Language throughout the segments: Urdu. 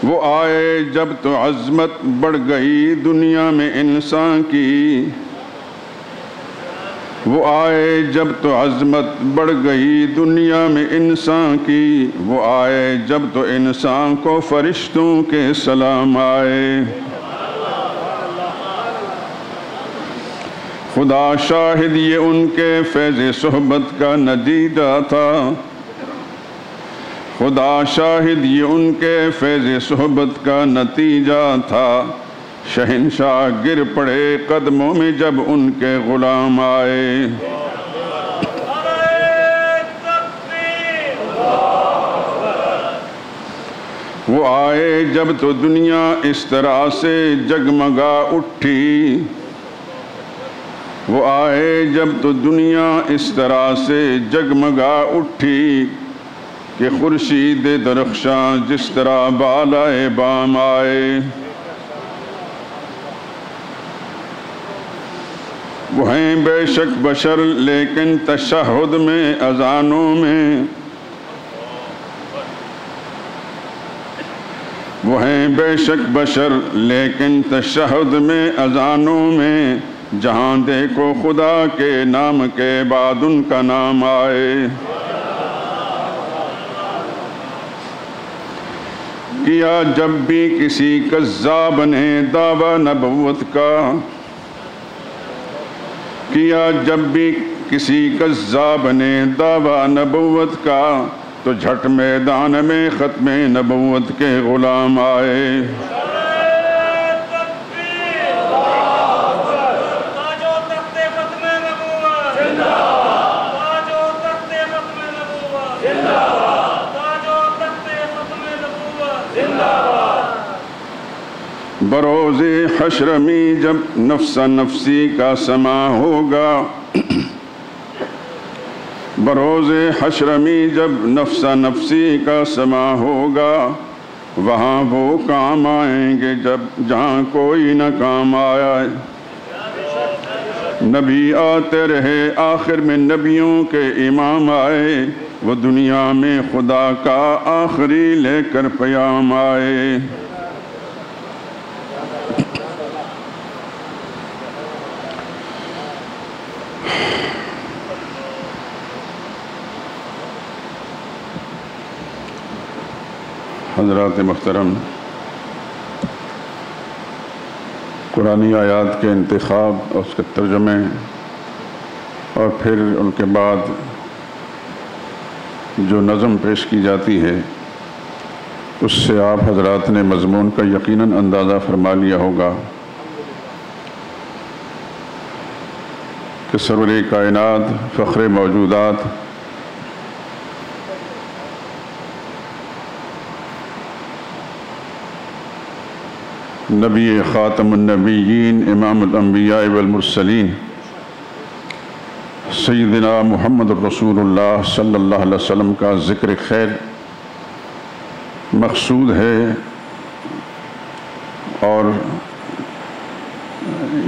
وہ آئے جب تو عظمت بڑھ گئی دنیا میں انسان کی، وہ آئے جب تو عظمت بڑھ گئی دنیا میں انسان کی، وہ آئے جب تو انسان کو فرشتوں کے سلام آئے۔ خدا شاہد یہ ان کے فیض صحبت کا نتیجہ تھا، خدا شاہد یہ ان کے فیض صحبت کا نتیجہ تھا، شہنشاہ گر پڑے قدموں میں جب ان کے غلام آئے۔ وہ آئے جب تو دنیا اس طرح سے جگمگا اٹھی، وہ آئے جب تو دنیا اس طرح سے جگمگا اٹھی کہ خورشید درخشاں جس طرح بالائے بام آئے۔ وہ ہیں بے شک بشر لیکن تشہد میں اذانوں میں، وہ ہیں بے شک بشر لیکن تشہد میں اذانوں میں، جہاں دیکھو خدا کے نام کے بعد ان کا نام آئے۔ کیا جب بھی کسی کذاب نے دعویٰ نبوت کا، کیا جب بھی کسی کذاب نے دعویٰ نبوت کا، تو جھٹ میدان میں ختم نبوت کے غلام آئے۔ بروز حشر میں جب نفس نفسی کا سما ہوگا، بروز حشر میں جب نفس نفسی کا سما ہوگا، وہاں وہ کام آئیں گے جب جہاں کوئی نہ کام آیا۔ نبی آتے رہے آخر میں نبیوں کے امام آئے، وہ دنیا میں خدا کا آخری لے کر پیام آئے۔ حضرات محترم، قرآنی آیات کے انتخاب اور اس کے ترجمے اور پھر ان کے بعد جو نظم پیش کی جاتی ہے، اس سے آپ حضرات نے مضمون کا یقیناً اندازہ فرما لیا ہوگا کہ سرور کائنات، فخر موجودات، نبی خاتم النبیین، امام الانبیاء والمرسلین، سیدنا محمد رسول اللہ صلی اللہ علیہ وسلم کا ذکر خیر مقصود ہے، اور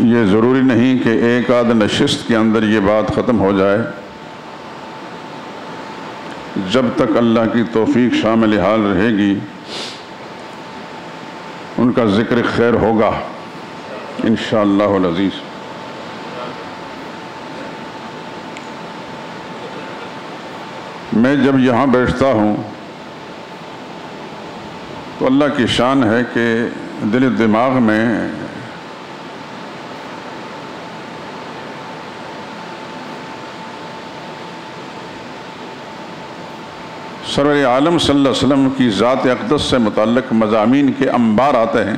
یہ ضروری نہیں کہ ایک آدھ نشست کے اندر یہ بات ختم ہو جائے۔ جب تک اللہ کی توفیق شامل حال رہے گی ان کا ذکر خیر ہوگا انشاءاللہ العزیز۔ میں جب یہاں بیٹھتا ہوں تو اللہ کی شان ہے کہ دل دماغ میں سرور عالم صلی اللہ علیہ وسلم کی ذات اقدس سے متعلق مضامین کے انبار آتے ہیں۔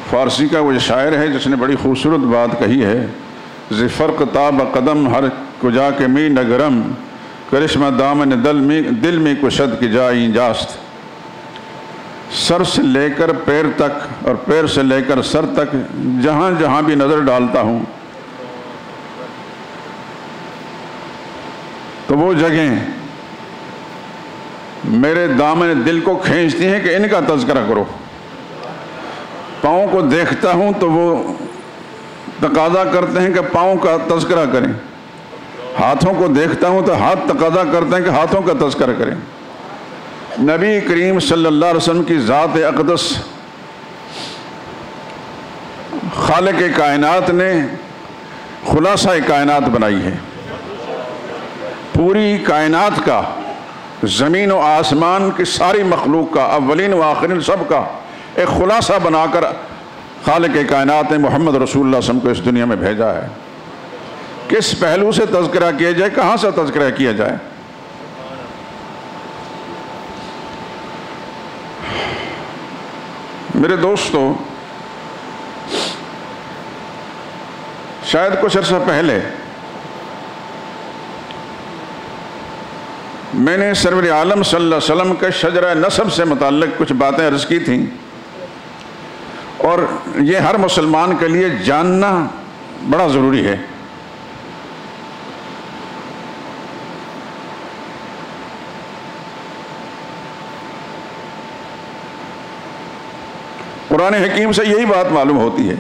فارسی کا وہ شاعر ہے جس نے بڑی خوبصورت بات کہی ہے، ز فرق تاب قدم ہر کجا کے می نگرم، کرشمہ دامن دل میں کشد کی جائیں جاست۔ سر سے لے کر پیر تک اور پیر سے لے کر سر تک جہاں جہاں بھی نظر ڈالتا ہوں تو وہ جگہیں میرے دامن دل کو کھینچتی ہیں کہ ان کا تذکرہ کرو۔ پاؤں کو دیکھتا ہوں تو وہ تقاضا کرتے ہیں کہ پاؤں کا تذکرہ کریں، ہاتھوں کو دیکھتا ہوں تو ہاتھ تقاضا کرتے ہیں کہ ہاتھوں کا تذکرہ کریں، نبی کریم صلی اللہ علیہ وسلم کی ذات اقدس خالق کائنات نے خلاصہ کائنات بنائی ہے. پوری کائنات کا، زمین و آسمان کی ساری مخلوق کا، اولین و آخرین سب کا ایک خلاصہ بنا کر خالق کائنات نے محمد رسول اللہ صلی اللہ علیہ وسلم کو اس دنیا میں بھیجا ہے. کس پہلو سے تذکرہ کیا جائے، کہاں سے تذکرہ کیا جائے؟ میرے دوستو، شاید کچھ عرصہ پہلے میں نے سرور عالم صلی اللہ علیہ وسلم کے شجرہ نسب سے متعلق کچھ باتیں عرض کی تھیں، اور یہ ہر مسلمان کے لیے جاننا بڑا ضروری ہے. قرآن حکیم سے یہی بات معلوم ہوتی ہے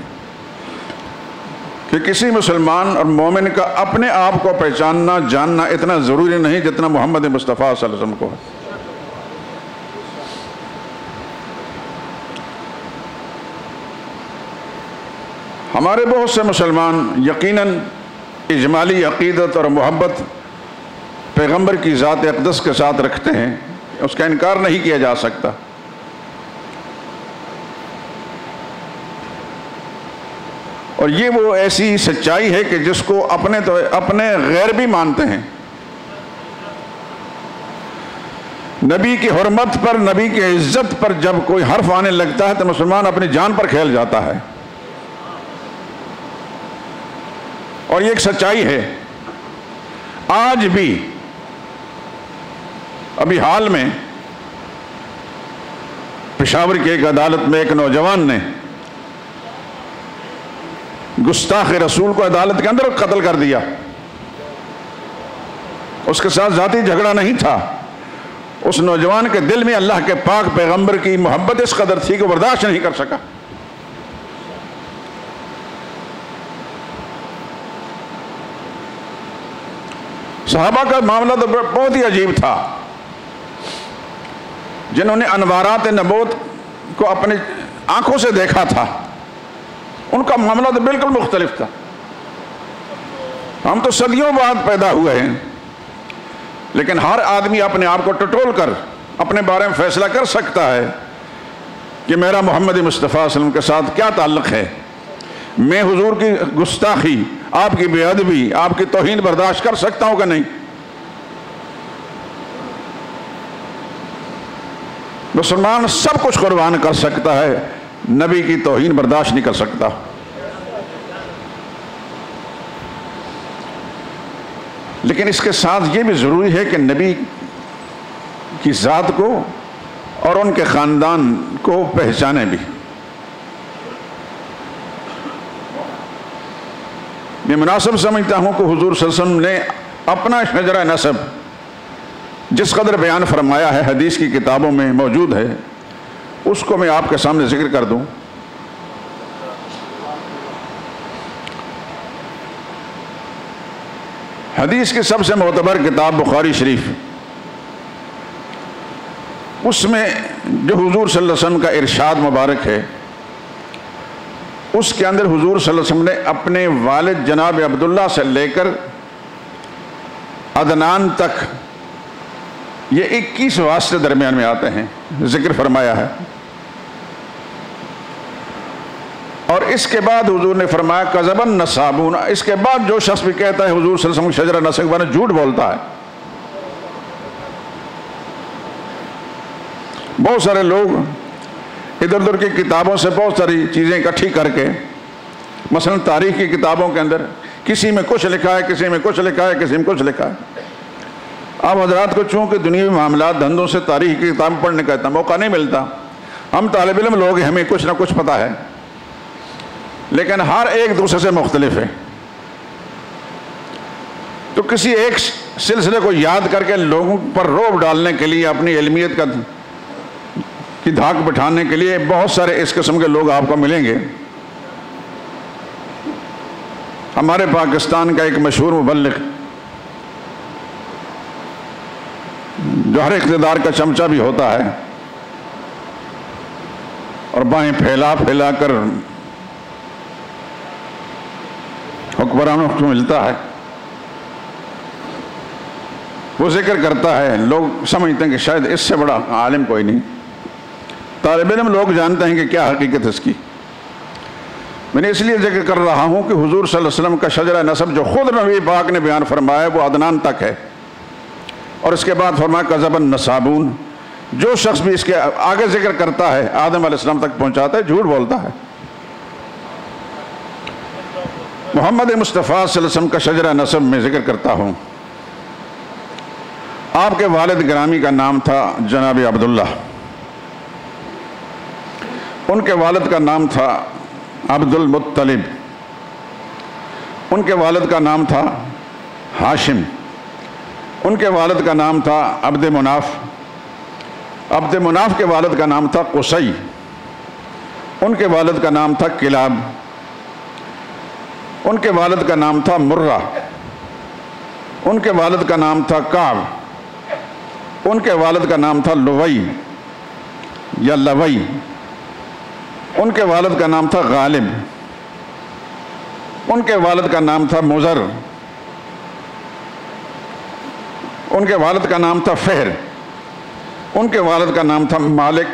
کہ کسی مسلمان اور مومن کا اپنے آپ کو پہچاننا، جاننا اتنا ضروری نہیں جتنا محمد مصطفیٰ صلی اللہ علیہ وسلم کو ہے. ہمارے بہت سے مسلمان یقیناً اجمالی عقیدت اور محبت پیغمبر کی ذات اقدس کے ساتھ رکھتے ہیں، اس کا انکار نہیں کیا جا سکتا. اور یہ وہ ایسی سچائی ہے کہ جس کو اپنے غیر بھی مانتے ہیں. نبی کی حرمت پر، نبی کی عزت پر جب کوئی حرف آنے لگتا ہے تو مسلمان اپنی جان پر کھیل جاتا ہے. اور یہ ایک سچائی ہے. آج بھی، ابھی حال میں پشاور کی ایک عدالت میں ایک نوجوان نے گستاخ رسول کو عدالت کے اندر قتل کر دیا. اس کے ساتھ ذاتی جھگڑا نہیں تھا، اس نوجوان کے دل میں اللہ کے پاک پیغمبر کی محبت اس قدر تھی کہ وہ برداشت نہیں کر سکا. صحابہ کا معاملہ تو بہت ہی عجیب تھا. جنہوں نے انوارات نبوت کو اپنی آنکھوں سے دیکھا تھا، ان کا معاملہ تو بالکل مختلف تھا. ہم تو صدیوں بعد پیدا ہوئے ہیں، لیکن ہر آدمی اپنے آپ کو ٹٹول کر اپنے بارے میں فیصلہ کر سکتا ہے کہ میرا محمد مصطفیٰ صلی اللہ علیہ وسلم کے ساتھ کیا تعلق ہے. میں حضور کی گستاخی، آپ کی بے ادبی، آپ کی توہین برداشت کر سکتا ہوں کہ نہیں؟ مسلمان سب کچھ قربان کر سکتا ہے، نبی کی توہین برداشت نہیں کر سکتا. لیکن اس کے ساتھ یہ بھی ضروری ہے کہ نبی کی ذات کو اور ان کے خاندان کو پہچانے بھی. میں مناسب سمجھتا ہوں کہ حضور صلی اللہ علیہ وسلم نے اپنا شجرہ نسب جس قدر بیان فرمایا ہے، حدیث کی کتابوں میں موجود ہے، اس کو میں آپ کے سامنے ذکر کر دوں. حدیث کی سب سے معتبر کتاب بخاری شریف، اس میں جو حضور صلی اللہ علیہ وسلم کا ارشاد مبارک ہے، اس کے اندر حضور صلی اللہ علیہ وسلم نے اپنے والد جناب عبداللہ سے لے کر عدنان تک، یہ 21 واسطے درمیان میں آتے ہیں، ذکر فرمایا ہے. اور اس کے بعد حضور نے فرمایا کذب النصابون، اس کے بعد جو شخص بھی کہتا ہے حضور صلی اللہ علیہ وسلم شجرہ نسب کے بارے میں، جھوٹ بولتا ہے. بہت سارے لوگ ادھر ادھر کی کتابوں سے بہت ساری چیزیں اکٹھی کر کے، مثلا تاریخ کی کتابوں کے اندر کسی میں کچھ لکھا ہے، کسی میں کچھ لکھا ہے، کسی میں کچھ لکھا ہے. آپ حضرات کو چونکہ دنیاوی معاملات دھندوں سے تاریخ کی کتاب پڑھنے کا اتنا موقع نہیں ملتا، ہم طالب علم لوگ ہیں، ہمیں کچھ نہ کچھ پتہ ہے، لیکن ہر ایک دوسرے سے مختلف ہے. تو کسی ایک سلسلے کو یاد کر کے لوگوں پر رعب ڈالنے کے لیے، اپنی علمیت کی دھاک بٹھانے کے لیے بہت سارے اس قسم کے لوگ آپ کو ملیں گے. ہمارے پاکستان کا ایک مشہور مبلغ جو ہر اقتدار کا چمچہ بھی ہوتا ہے اور بائیں پھیلا پھیلا کر حکمرانوں کو ملتا ہے، وہ ذکر کرتا ہے، لوگ سمجھتے ہیں کہ شاید اس سے بڑا عالم کوئی نہیں، طالب علم لوگ جانتے ہیں کہ کیا حقیقت ہے اس کی۔ میں نے اس لیے ذکر کر رہا ہوں کہ حضور صلی اللہ علیہ وسلم کا شجرہ نسب جو خود نبی پاک نے بیان فرمایا وہ عدنان تک ہے، اور اس کے بعد فرمایا کذب النسابون، جو شخص بھی اس کے آگے ذکر کرتا ہے آدم علیہ السلام تک پہنچاتا ہے، جھوٹ بولتا ہے۔ محمد مصطفیٰ صلی اللہ علیہ وسلم کا شجرہ نسب میں ذکر کرتا ہوں۔ آپ کے والد گرامی کا نام تھا جناب عبداللہ، ان کے والد کا نام تھا عبد المطلب، ان کے والد کا نام تھا ہاشم، ان کے والد کا نام تھا عبد مناف، عبد مناف کے والد کا نام تھا قصی، ان کے والد کا نام تھا کلاب، ان کے والد کا نام تھا مرہ، ان کے والد کا نام تھا کعب، ان کے والد کا نام تھا لوئی یا لوئی، ان کے والد کا نام تھا غالب، ان کے والد کا نام تھا مزر، ان کے والد کا نام تھا فہر، ان کے والد کا نام تھا مالک،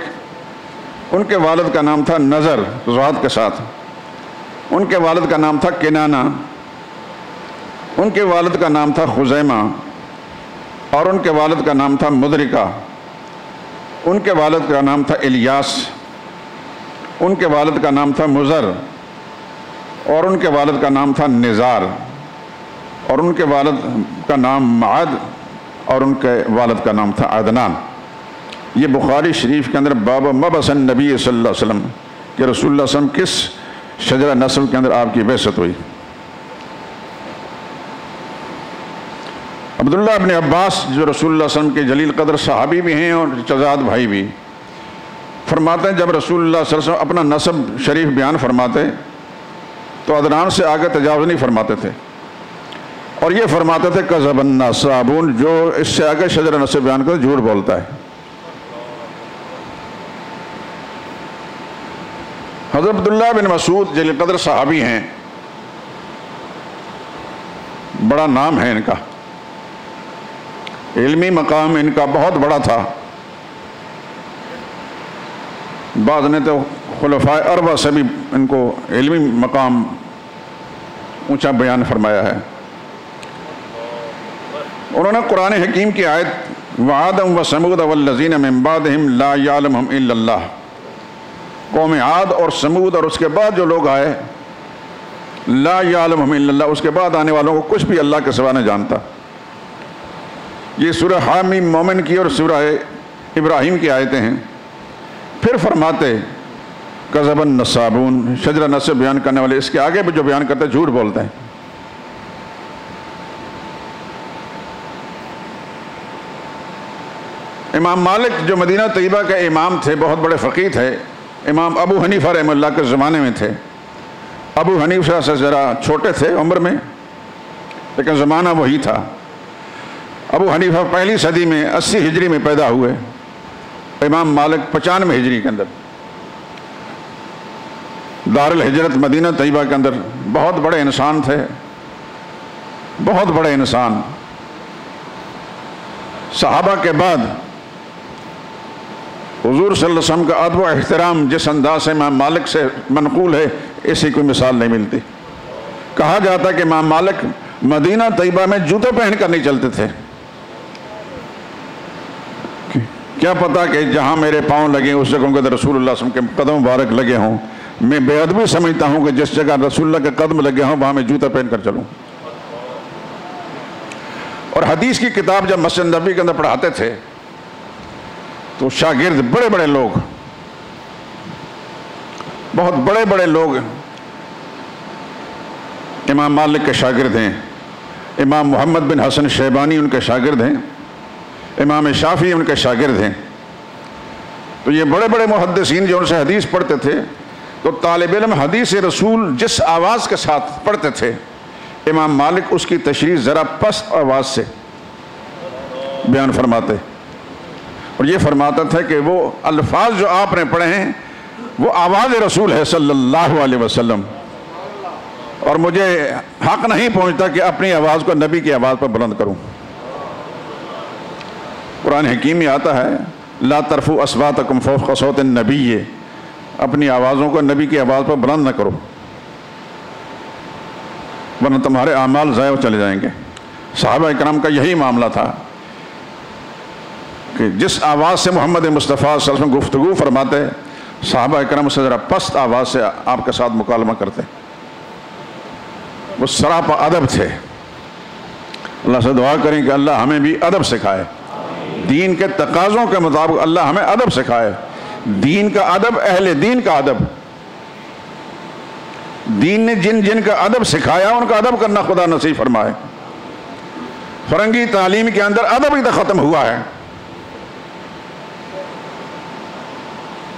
ان کے والد کا نام تھا نظر ذات کے ساتھ، ان کے والد کا نام تھا کنانہ، ان کے والد کا نام تھا خزیمہ، اور ان کے والد کا نام تھا مدرکہ، ان کے والد کا نام تھا الیاس، ان کے والد کا نام تھا مزر، اور ان کے والد کا نام تھا نزار، اور ان کے والد کا نام معد، اور ان کے والد کا نام تھا عدنان۔ یہ بخاری شریف کے اندر باب مبعث النبی صلی اللہ علیہ وسلم کہ رسول اللہ صلی اللہ علیہ وسلم کس شجرہ نسب کے اندر آپ کی بعثت ہوئی۔ عبداللہ ابن عباس جو رسول اللہ صلی اللہ علیہ وسلم کے جلیل قدر صحابی بھی ہیں اور چزاد بھائی بھی، فرماتے ہیں جب رسول اللہ صلی اللہ علیہ وسلم اپنا نسب شریف بیان فرماتے تو عدنان سے آگے تجاوز نہیں فرماتے تھے، اور یہ فرماتے تھے کذب النسابون، جو اس سے آگے شجرہ نسب بیان کرتے جھوٹ بولتا ہے۔ حضرت عبداللہ بن مسعود جلیل قدر صحابی ہیں، بڑا نام ہے ان کا، علمی مقام ان کا بہت بڑا تھا، بعض نے تو خلفاء اربعہ سے بھی ان کو علمی مقام اونچا بیان فرمایا ہے۔ انہوں نے قرآن حکیم کی آیت وعادم وثمود والذین من بعدہم لا یعلمہم الا اللہ، قوم عاد اور سمود اور اس کے بعد جو لوگ آئے لا یعلمہم الا اللہ، اس کے بعد آنے والوں کو کچھ بھی اللہ کے سوا نہیں جانتا۔ یہ سورہ حامیم مومن کی اور سورہ ابراہیم کی آیتیں ہیں۔ پھر فرماتے کذب النسابون، شجرہ نسب بیان کرنے والے اس کے آگے بھی جو بیان کرتے جھوٹ بولتے ہیں۔ امام مالک جو مدینہ طیبہ کے امام تھے، بہت بڑے فقیہ تھے، امام ابو حنیفہ رحمہ اللہ کے زمانے میں تھے۔ ابو حنیفہ سے ذرا چھوٹے تھے عمر میں، لیکن زمانہ وہی تھا۔ ابو حنیفہ پہلی صدی میں 80 ہجری میں پیدا ہوئے، امام مالک 95 ہجری کے اندر، دار الہجرت مدینہ طیبہ کے اندر۔ بہت بڑے انسان تھے، بہت بڑے انسان۔ صحابہ کے بعد حضور صلی اللہ علیہ وسلم کا ادب و احترام جس انداز سے امام مالک سے منقول ہے، ایسی کوئی مثال نہیں ملتی۔ کہا جاتا ہے کہ امام مالک مدینہ طیبہ میں جوتے پہن کر نہیں چلتے تھے، کیا پتا کہ جہاں میرے پاؤں لگے اس جگہوں کے رسول اللہ صلی اللہ علیہ وسلم کے قدم مبارک لگے ہوں۔ میں بے ادبی سمجھتا ہوں کہ جس جگہ رسول اللہ کے قدم لگے ہوں وہاں میں جوتا پہن کر چلوں۔ اور حدیث کی کتاب جب مسجد نبوی کے اندر پڑھاتے تھے تو شاگرد بڑے بڑے لوگ، بہت بڑے بڑے لوگ امام مالک کے شاگرد ہیں۔ امام محمد بن حسن شیبانی ان کے شاگرد ہیں، امام شافعی ان کے شاگرد ہیں۔ تو یہ بڑے بڑے محدثین جو ان سے حدیث پڑھتے تھے، تو طالب علم حدیث رسول جس آواز کے ساتھ پڑھتے تھے، امام مالک اس کی تشریح ذرا پست آواز سے بیان فرماتے۔ اور یہ فرماتا تھا کہ وہ الفاظ جو آپ نے پڑھے ہیں وہ آواز رسول ہے صلی اللہ علیہ وسلم، اور مجھے حق نہیں پہنچتا کہ اپنی آواز کو نبی کی آواز پر بلند کروں۔ قرآن حکیم میں آتا ہے لا ترفعوا اصواتکم فوق صوت النبی، اپنی آوازوں کو نبی کی آواز پر بلند نہ کرو ورنہ تمہارے اعمال ضائع چلے جائیں گے۔ صحابہ اکرام کا یہی معاملہ تھا کہ جس آواز سے محمد مصطفیٰ صلی اللہ علیہ وسلم گفتگو فرماتے، صحابہ اکرام سے ذرا پست آواز سے آپ کے ساتھ مکالمہ کرتے، وہ سراپا ادب تھے۔ اللہ سے دعا کریں کہ اللہ ہمیں بھی ادب سکھائے، دین کے تقاضوں کے مطابق اللہ ہمیں ادب سکھائے، دین کا ادب، اہل دین کا ادب۔ دین نے جن جن کا ادب سکھایا ان کا ادب کرنا خدا نصیب فرمائے۔ فرنگی تعلیم کے اندر ادب ہی تو ختم ہوا ہے۔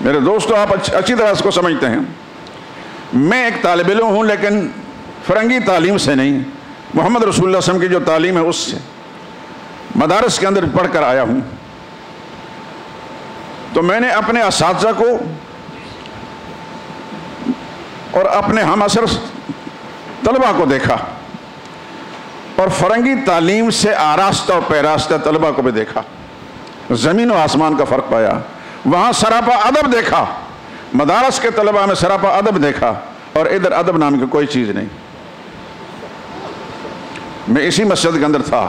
میرے دوستو، آپ اچھی طرح اس کو سمجھتے ہیں، میں ایک طالب علم ہوں لیکن فرنگی تعلیم سے نہیں، محمد رسول اللہ صلی اللہ علیہ وسلم کی جو تعلیم ہے اس سے مدارس کے اندر پڑھ کر آیا ہوں۔ تو میں نے اپنے اساتذہ کو اور اپنے ہم عصر طلبہ کو دیکھا، اور فرنگی تعلیم سے آراستہ اور پیراستہ طلبہ کو بھی دیکھا، زمین و آسمان کا فرق پایا۔ وہاں سراپا ادب دیکھا، مدارس کے طلبہ میں سراپا ادب دیکھا، اور ادھر ادب نام کی کوئی چیز نہیں۔ میں اسی مسجد کے اندر تھا،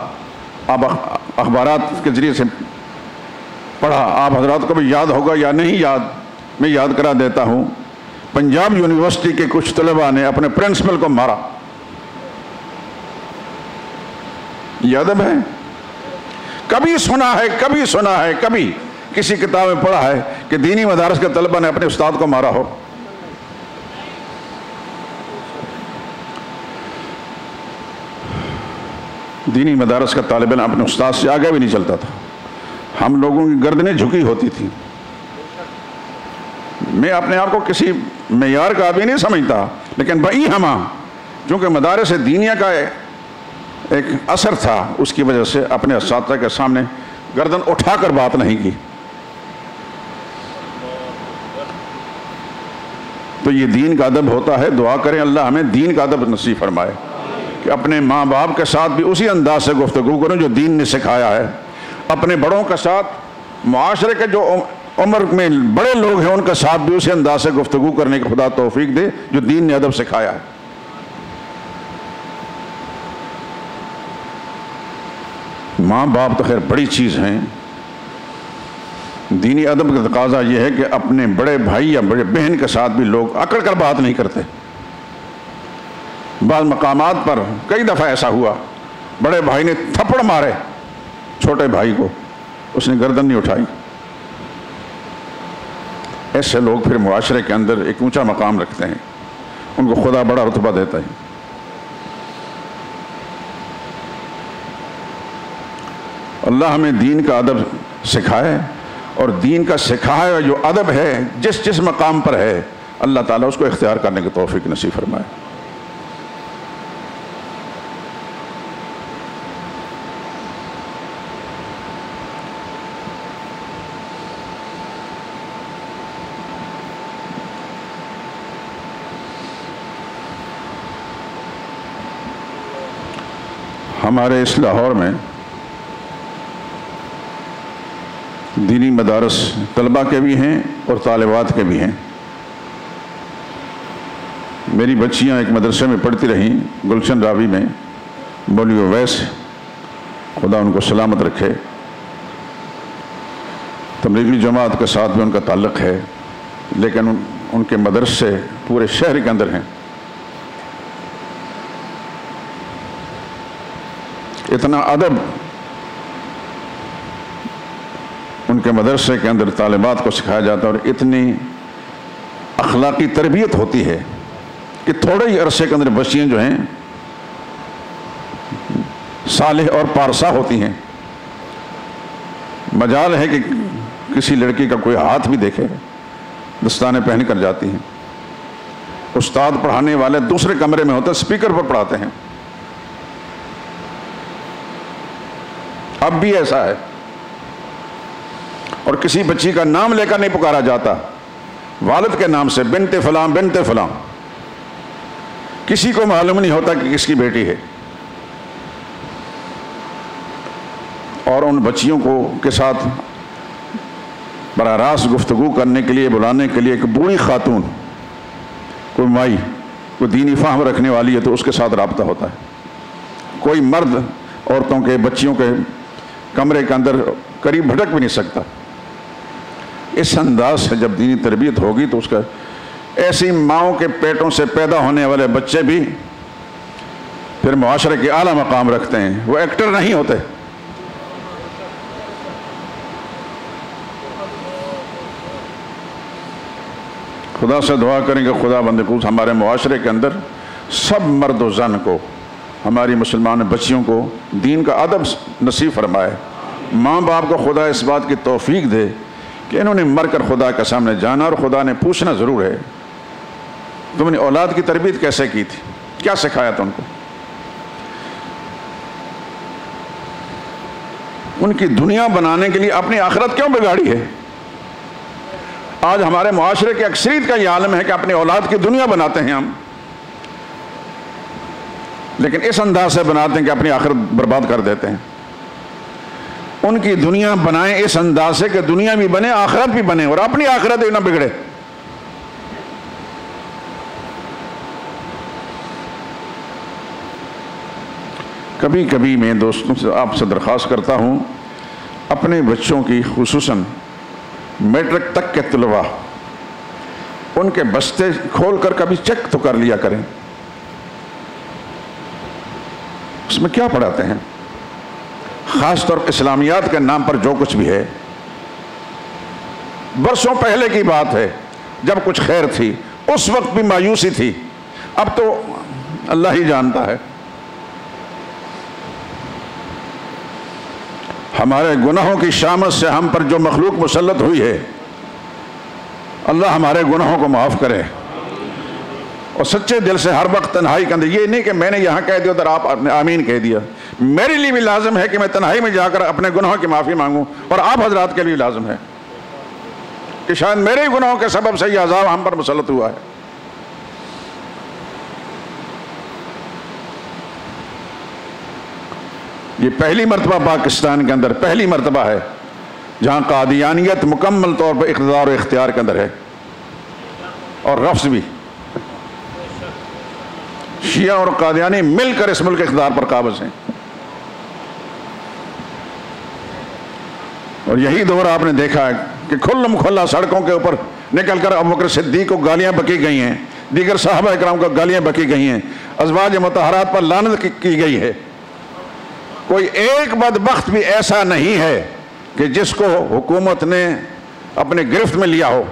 آپ اخبارات کے ذریعے سے پڑھا، آپ حضرات کو بھی یاد ہوگا یا نہیں یاد، میں یاد کرا دیتا ہوں۔ پنجاب یونیورسٹی کے کچھ طلبہ نے اپنے پرنسپل کو مارا۔ یہ ادب ہے؟ کبھی سنا ہے کبھی کسی کتاب میں پڑھا ہے کہ دینی مدارس کے طلبہ نے اپنے استاد کو مارا ہو؟ دینی مدارس کا طالب علم اپنے استاد سے آگے بھی نہیں چلتا تھا، ہم لوگوں کی گردنیں جھکی ہوتی تھی۔ میں اپنے آپ کو کسی معیار کا بھی نہیں سمجھتا، لیکن بئی ہمہ چونکہ مدارس دینیہ کا ایک اثر تھا، اس کی وجہ سے اپنے اساتذہ کے سامنے گردن اٹھا کر بات نہیں کی۔ تو یہ دین کا ادب ہوتا ہے۔ دعا کریں اللہ ہمیں دین کا ادب نصیب فرمائے کہ اپنے ماں باپ کے ساتھ بھی اسی انداز سے گفتگو کریں جو دین نے سکھایا ہے، اپنے بڑوں کے ساتھ، معاشرے کے جو عمر میں بڑے لوگ ہیں ان کے ساتھ بھی اسی انداز سے گفتگو کرنے کی خدا توفیق دے جو دین نے ادب سکھایا ہے۔ ماں باپ تو خیر بڑی چیز ہیں، دینی ادب کا تقاضا یہ ہے کہ اپنے بڑے بھائی یا بڑے بہن کے ساتھ بھی لوگ اکڑ کر بات نہیں کرتے۔ بعض مقامات پر کئی دفعہ ایسا ہوا، بڑے بھائی نے تھپڑ مارے چھوٹے بھائی کو، اس نے گردن نہیں اٹھائی۔ ایسے لوگ پھر معاشرے کے اندر ایک اونچا مقام رکھتے ہیں، ان کو خدا بڑا رتبہ دیتا ہے۔ اللہ ہمیں دین کا ادب سکھائے، اور دین کا سکھایا ہوا جو ادب ہے جس جس مقام پر ہے اللہ تعالیٰ اس کو اختیار کرنے کی توفیق نصیب فرمائے۔ ہمارے اس لاہور میں دینی مدارس طلبہ کے بھی ہیں اور طالبات کے بھی ہیں۔ میری بچیاں ایک مدرسے میں پڑھتی رہیں، گلشن راوی میں، مولوی اویس، خدا ان کو سلامت رکھے۔ تبلیغی جماعت کے ساتھ بھی ان کا تعلق ہے، لیکن ان کے مدرسے پورے شہر کے اندر ہیں۔ اتنا ادب ان کے مدرسے کے اندر طالبات کو سکھایا جاتا ہے، اور اتنی اخلاقی تربیت ہوتی ہے کہ تھوڑے ہی عرصے کے اندر بچیاں جو ہیں صالح اور پارسا ہوتی ہیں۔ مجال ہے کہ کسی لڑکی کا کوئی ہاتھ بھی دیکھے، دستانے پہن کر جاتی ہیں۔ استاد پڑھانے والے دوسرے کمرے میں ہوتے، اسپیکر پر پڑھاتے ہیں۔ اب بھی ایسا ہے، اور کسی بچی کا نام لے کر نہیں پکارا جاتا، والد کے نام سے، بنت فلاں بنت فلاں، کسی کو معلوم نہیں ہوتا کہ کس کی بیٹی ہے۔ اور ان بچیوں کو کے ساتھ براہ راست گفتگو کرنے کے لیے، بلانے کے لیے ایک بوڑھی خاتون، کوئی مائی، کوئی دینی فہم رکھنے والی ہے تو اس کے ساتھ رابطہ ہوتا ہے۔ کوئی مرد عورتوں کے، بچیوں کے کمرے کے اندر قریب بھٹک بھی نہیں سکتا۔ اس انداز سے جب دینی تربیت ہوگی تو اس کا ایسی ماؤں کے پیٹوں سے پیدا ہونے والے بچے بھی پھر معاشرے کے اعلیٰ مقام رکھتے ہیں، وہ ایکٹر نہیں ہوتے۔ خدا سے دعا کریں کہ خدا بند قدوس ہمارے معاشرے کے اندر سب مرد و زن کو، ہماری مسلمان بچیوں کو دین کا ادب نصیب فرمائے۔ ماں باپ کو خدا اس بات کی توفیق دے کہ انہوں نے مر کر خدا کے سامنے جانا، اور خدا نے پوچھنا ضرور ہے تم نے اولاد کی تربیت کیسے کی تھی، کیا سکھایا تھا ان کو، ان کی دنیا بنانے کے لیے اپنی آخرت کیوں بگاڑی ہے۔ آج ہمارے معاشرے کے اکثریت کا یہ عالم ہے کہ اپنی اولاد کی دنیا بناتے ہیں ہم، لیکن اس انداز سے بناتے ہیں کہ اپنی آخرت برباد کر دیتے ہیں۔ ان کی دنیا بنائیں اس انداز سے کہ دنیا بھی بنے، آخرت بھی بنے، اور اپنی آخرت بھی نہ بگڑے۔ کبھی کبھی میں دوستوں سے، آپ سے درخواست کرتا ہوں، اپنے بچوں کی خصوصاً میٹرک تک کے طلباء، ان کے بستے کھول کر کبھی چیک تو کر لیا کریں، اس میں کیا پڑھاتے ہیں۔ خاص طور پر اسلامیات کے نام پر جو کچھ بھی ہے، برسوں پہلے کی بات ہے جب کچھ خیر تھی، اس وقت بھی مایوسی تھی، اب تو اللہ ہی جانتا ہے۔ ہمارے گناہوں کی شامت سے ہم پر جو مخلوق مسلط ہوئی ہے، اللہ ہمارے گناہوں کو معاف کرے، اور سچے دل سے ہر وقت تنہائی کے اندر، یہ نہیں کہ میں نے یہاں کہہ دیا تو آپ نے آمین کہہ دیا، میرے لیے بھی لازم ہے کہ میں تنہائی میں جا کر اپنے گناہوں کی معافی مانگوں، اور آپ حضرات کے لیے لازم ہے کہ شاید میرے گناہوں کے سبب سے یہ عذاب ہم پر مسلط ہوا ہے۔ یہ پہلی مرتبہ پاکستان کے اندر پہلی مرتبہ ہے جہاں قادیانیت مکمل طور پر اقتدار و اختیار کے اندر ہے، اور رفض بھی، شیعہ اور قادیانی مل کر اس ملک اقتدار پر قابض ہیں۔ اور یہی دور آپ نے دیکھا ہے کہ کھلم کھلا سڑکوں کے اوپر نکل کر ابوبکر صدیق کو گالیاں بکی گئی ہیں، دیگر صحابہ اکرام کو گالیاں بکی گئی ہیں، ازواج مطہرات پر لعنت کی گئی ہے۔ کوئی ایک بدبخت بھی ایسا نہیں ہے کہ جس کو حکومت نے اپنے گرفت میں لیا ہو۔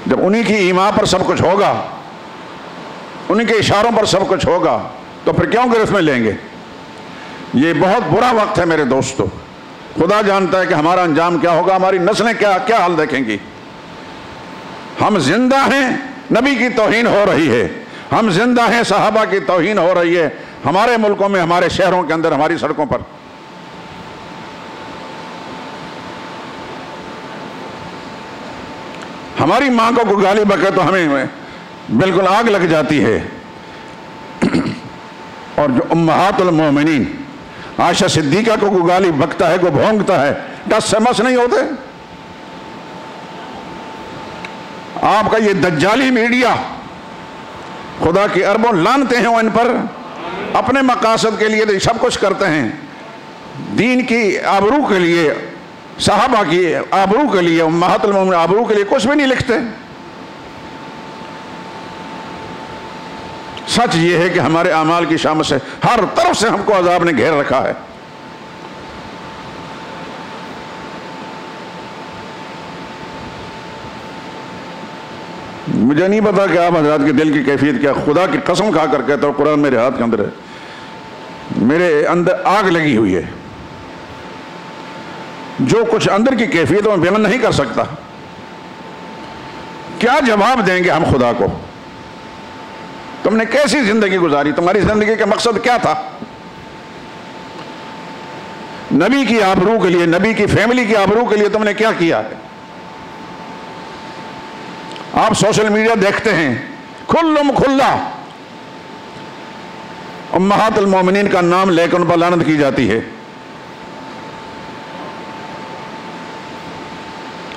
جب انہی کی ایما پر سب کچھ ہوگا، انہی کے اشاروں پر سب کچھ ہوگا، تو پھر کیوں گرفت میں لیں گے؟ یہ بہت برا وقت ہے میرے دوستو۔ خدا جانتا ہے کہ ہمارا انجام کیا ہوگا، ہماری نسلیں کیا حال دیکھیں گی۔ ہم زندہ ہیں، نبی کی توہین ہو رہی ہے، ہم زندہ ہیں، صحابہ کی توہین ہو رہی ہے، ہمارے ملکوں میں، ہمارے شہروں کے اندر، ہماری سڑکوں پر۔ ہماری ماں کو کوئی گالی بکے تو ہمیں بالکل آگ لگ جاتی ہے، اور جو امہات المومنین عائشہ صدیقہ کو کوئی گالی بکتا ہے، کوئی بھونکتا ہے، ٹس سے مس نہیں ہوتے۔ آپ کا یہ دجالی میڈیا، خدا کی اربوں لعنتیں ہیں ان پر، اپنے مقاصد کے لیے تو سب کچھ کرتے ہیں، دین کی آبرو کے لیے، صحابہ کی آبرو کے لیے، امہات المومنین آبرو کے لیے کچھ بھی نہیں لکھتے۔ سچ یہ ہے کہ ہمارے اعمال کی شامت سے ہر طرف سے ہم کو عذاب نے گھیر رکھا ہے۔ مجھے نہیں پتا کہ آپ حضرات کے دل کی کیفیت کیا، خدا کی قسم کھا کر کہتا ہوں، قرآن میرے ہاتھ کے اندر ہے، میرے اندر آگ لگی ہوئی ہے۔ جو کچھ اندر کی کیفیت میں بیان نہیں کر سکتا۔ کیا جواب دیں گے ہم خدا کو؟ تم نے کیسی زندگی گزاری؟ تمہاری زندگی کا مقصد کیا تھا؟ نبی کی آبرو کے لیے، نبی کی فیملی کی آبرو کے لیے تم نے کیا کیا ہے؟ آپ سوشل میڈیا دیکھتے ہیں، کھلم کھلا امہات المومنین کا نام لے کر ان پر لعنت کی جاتی ہے،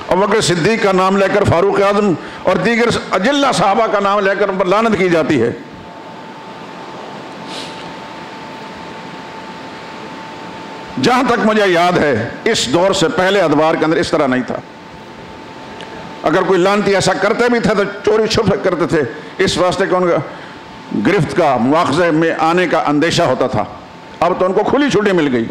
ابوبکر صدیق کا نام لے کر فاروق اعظم اور دیگر اجلہ صحابہ کا نام لے کر ان پر لعنت کی جاتی ہے۔ جہاں تک مجھے یاد ہے اس دور سے پہلے ادوار کے اندر اس طرح نہیں تھا۔ اگر کوئی لعنتی ایسا کرتے بھی تھے تو چوری چھپ کرتے تھے، اس واسطے کہ ان کا گرفت کا، مواخذے میں آنے کا اندیشہ ہوتا تھا۔ اب تو ان کو کھلی چھٹی مل گئی۔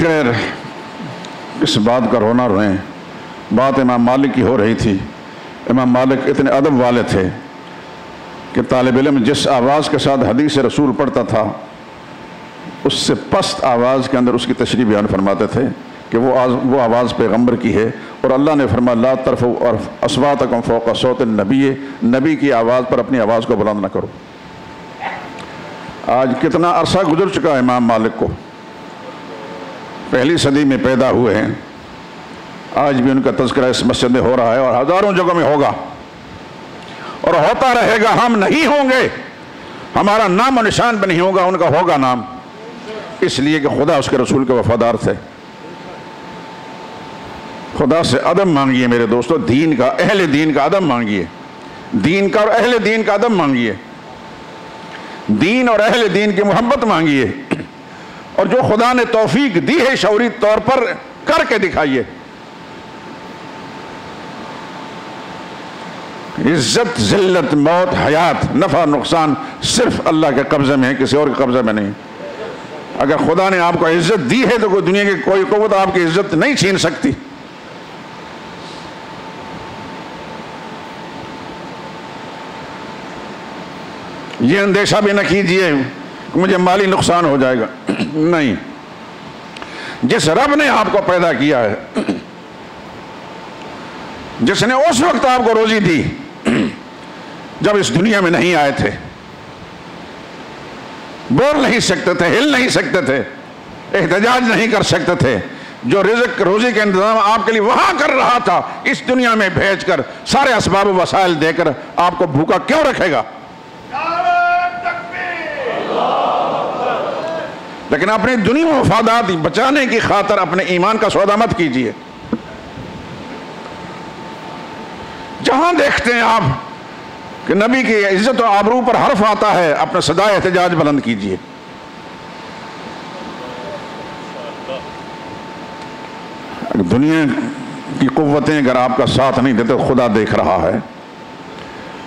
خیر، اس بات کا رونا روئیں، بات امام مالک کی ہو رہی تھی۔ امام مالک اتنے ادب والے تھے کہ طالب علم جس آواز کے ساتھ حدیث رسول پڑھتا تھا اس سے پست آواز کے اندر اس کی تشریح بیان فرماتے تھے کہ وہ آواز پیغمبر کی ہے، اور اللہ نے فرمایا لا ترفعوا اصواتکم فوق صوت النبی، نبی کی آواز پر اپنی آواز کو بلند نہ کرو۔ آج کتنا عرصہ گزر چکا ہے امام مالک کو، پہلی صدی میں پیدا ہوئے ہیں، آج بھی ان کا تذکرہ اس مسجد میں ہو رہا ہے اور ہزاروں جگہوں میں ہوگا اور ہوتا رہے گا۔ ہم نہیں ہوں گے، ہمارا نام و نشان بھی نہیں ہوگا، ان کا ہوگا نام، اس لیے کہ خدا اس کے رسول کے وفادار تھے۔ خدا سے ادب مانگیے میرے دوستو، دین کا، اہل دین کا ادب مانگیے، دین کا اور اہل دین کا ادب مانگیے، دین اور اہل دین کی محبت مانگیے، اور جو خدا نے توفیق دی ہے شعوری طور پر کر کے دکھائیے۔ عزت، ذلت، موت، حیات، نفع، نقصان صرف اللہ کے قبضے میں ہے، کسی اور کے قبضے میں نہیں۔ اگر خدا نے آپ کو عزت دی ہے تو کوئی دنیا کی کوئی قوت آپ کی عزت نہیں چھین سکتی۔ یہ اندیشہ بھی نہ کیجئے کہ مجھے مالی نقصان ہو جائے گا، نہیں۔ جس رب نے آپ کو پیدا کیا ہے، جس نے اس وقت آپ کو روزی دی جب اس دنیا میں نہیں آئے تھے، بول نہیں سکتے تھے، ہل نہیں سکتے تھے، احتجاج نہیں کر سکتے تھے، جو رزق روزی کے انتظام آپ کے لیے وہاں کر رہا تھا، اس دنیا میں بھیج کر سارے اسباب و وسائل دے کر آپ کو بھوکا کیوں رکھے گا؟ لیکن اپنی دنیا و مفادات بچانے کی خاطر اپنے ایمان کا سودا مت کیجیے۔ جہاں دیکھتے ہیں آپ کہ نبی کی عزت و آبرو پر حرف آتا ہے، اپنا صدائے احتجاج بلند کیجیے۔ دنیا کی قوتیں اگر آپ کا ساتھ نہیں دیتے، خدا دیکھ رہا ہے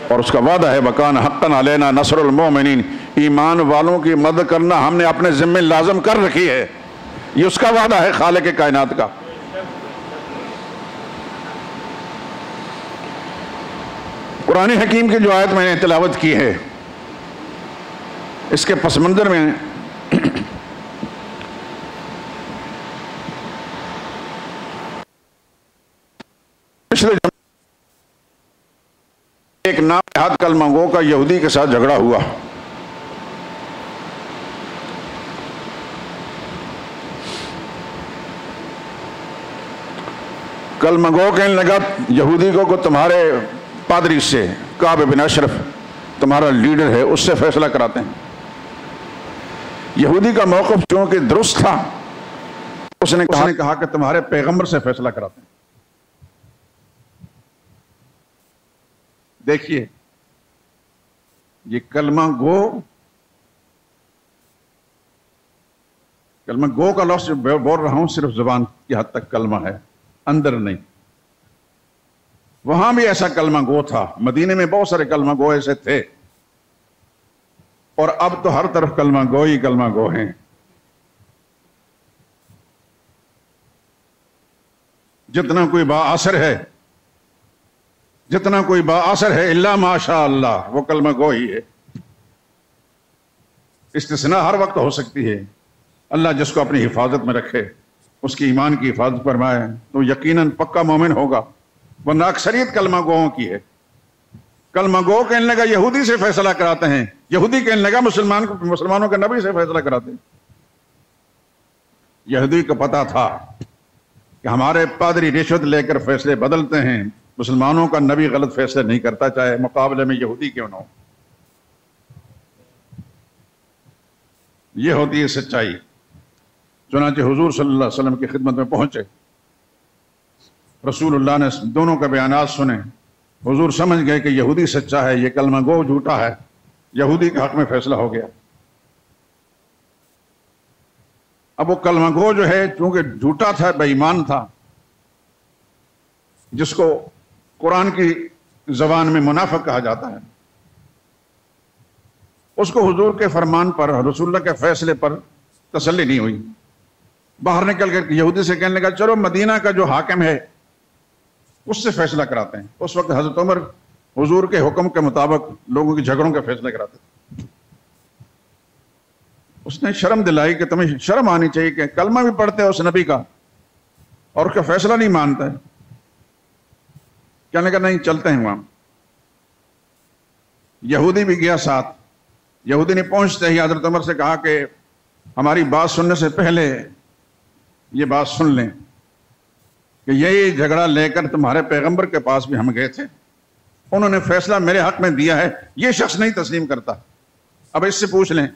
اور اس کا وعدہ ہے وَكَانَ حَقًّا عَلَيْنَا نَصْرُ الْمُؤْمِنِينَ، ایمان والوں کی مدد کرنا ہم نے اپنے ذمہ لازم کر رکھی ہے، یہ اس کا وعدہ ہے خالق کائنات کا۔ قرآن حکیم کی جو آیت میں نے تلاوت کی ہے، اس کے پس منظر میں ایک نام کلمہ گو کا یہودی کے ساتھ جھگڑا ہوا۔ کلمہ گو کہنے لگا یہودی کو کہ تمہارے پادری سے، کعب بن اشرف تمہارا لیڈر ہے، اس سے فیصلہ کراتے ہیں۔ یہودی کا موقف چونکہ درست تھا، اس نے کہا کہ تمہارے پیغمبر سے فیصلہ کراتے ہیں۔ دیکھیے، یہ کلمہ گو کا لفظ جو بول رہا ہوں صرف زبان کی حد تک کلمہ ہے، اندر نہیں۔ وہاں بھی ایسا کلمہ گو تھا، مدینے میں بہت سارے کلمہ گو ایسے تھے، اور اب تو ہر طرف کلمہ گو ہی کلمہ گو ہیں۔ جتنا کوئی بااثر ہے الا ماشاء اللہ، وہ کلمہ گو ہی ہے۔ استثناء ہر وقت ہو سکتی ہے۔ اللہ جس کو اپنی حفاظت میں رکھے، اس کی ایمان کی حفاظت فرمائے، تو یقیناً پکا مومن ہوگا، ورنہ اکثریت کلمہ گوؤں کی ہے۔ کلمہ گو کہنے لگا یہودی سے فیصلہ کراتے ہیں، یہودی کہنے لگا مسلمانوں کے نبی سے فیصلہ کراتے ہیں۔ یہودی کو پتا تھا کہ ہمارے پادری رشوت لے کر فیصلے بدلتے ہیں، مسلمانوں کا نبی غلط فیصلے نہیں کرتا، چاہے مقابلے میں یہودی کیوں نہ ہو۔ یہ ہوتی ہے سچائی۔ چنانچہ حضور صلی اللہ علیہ وسلم کی خدمت میں پہنچے، رسول اللہ نے دونوں کے بیانات سنے، حضور سمجھ گئے کہ یہودی سچا ہے، یہ کلمہ گو جھوٹا ہے، یہودی کے حق میں فیصلہ ہو گیا۔ اب وہ کلمہ گو جو ہے چونکہ جھوٹا تھا، بے ایمان تھا، جس کو قرآن کی زبان میں منافق کہا جاتا ہے، اس کو حضور کے فرمان پر، رسول اللہ کے فیصلے پر تسلی نہیں ہوئی، باہر نکل کر یہودی سے کہنے لگا چلو مدینہ کا جو حاکم ہے اس سے فیصلہ کراتے ہیں۔ اس وقت حضرت عمر حضور کے حکم کے مطابق لوگوں کے جھگڑوں کے فیصلے کراتے تھے۔ اس نے شرم دلائی کہ تمہیں شرم آنی چاہیے کہ کلمہ بھی پڑھتے ہو اس نبی کا اور اس کا فیصلہ نہیں مانتا ہے۔ کہنے لگا نہیں چلتے ہیں وہاں۔ یہودی بھی گیا ساتھ۔ یہودی نے پہنچتے ہی حضرت عمر سے کہا کہ ہماری بات سننے سے پہلے یہ بات سن لیں کہ یہی جھگڑا لے کر تمہارے پیغمبر کے پاس بھی ہم گئے تھے، انہوں نے فیصلہ میرے حق میں دیا ہے، یہ شخص نہیں تسلیم کرتا، اب اس سے پوچھ لیں۔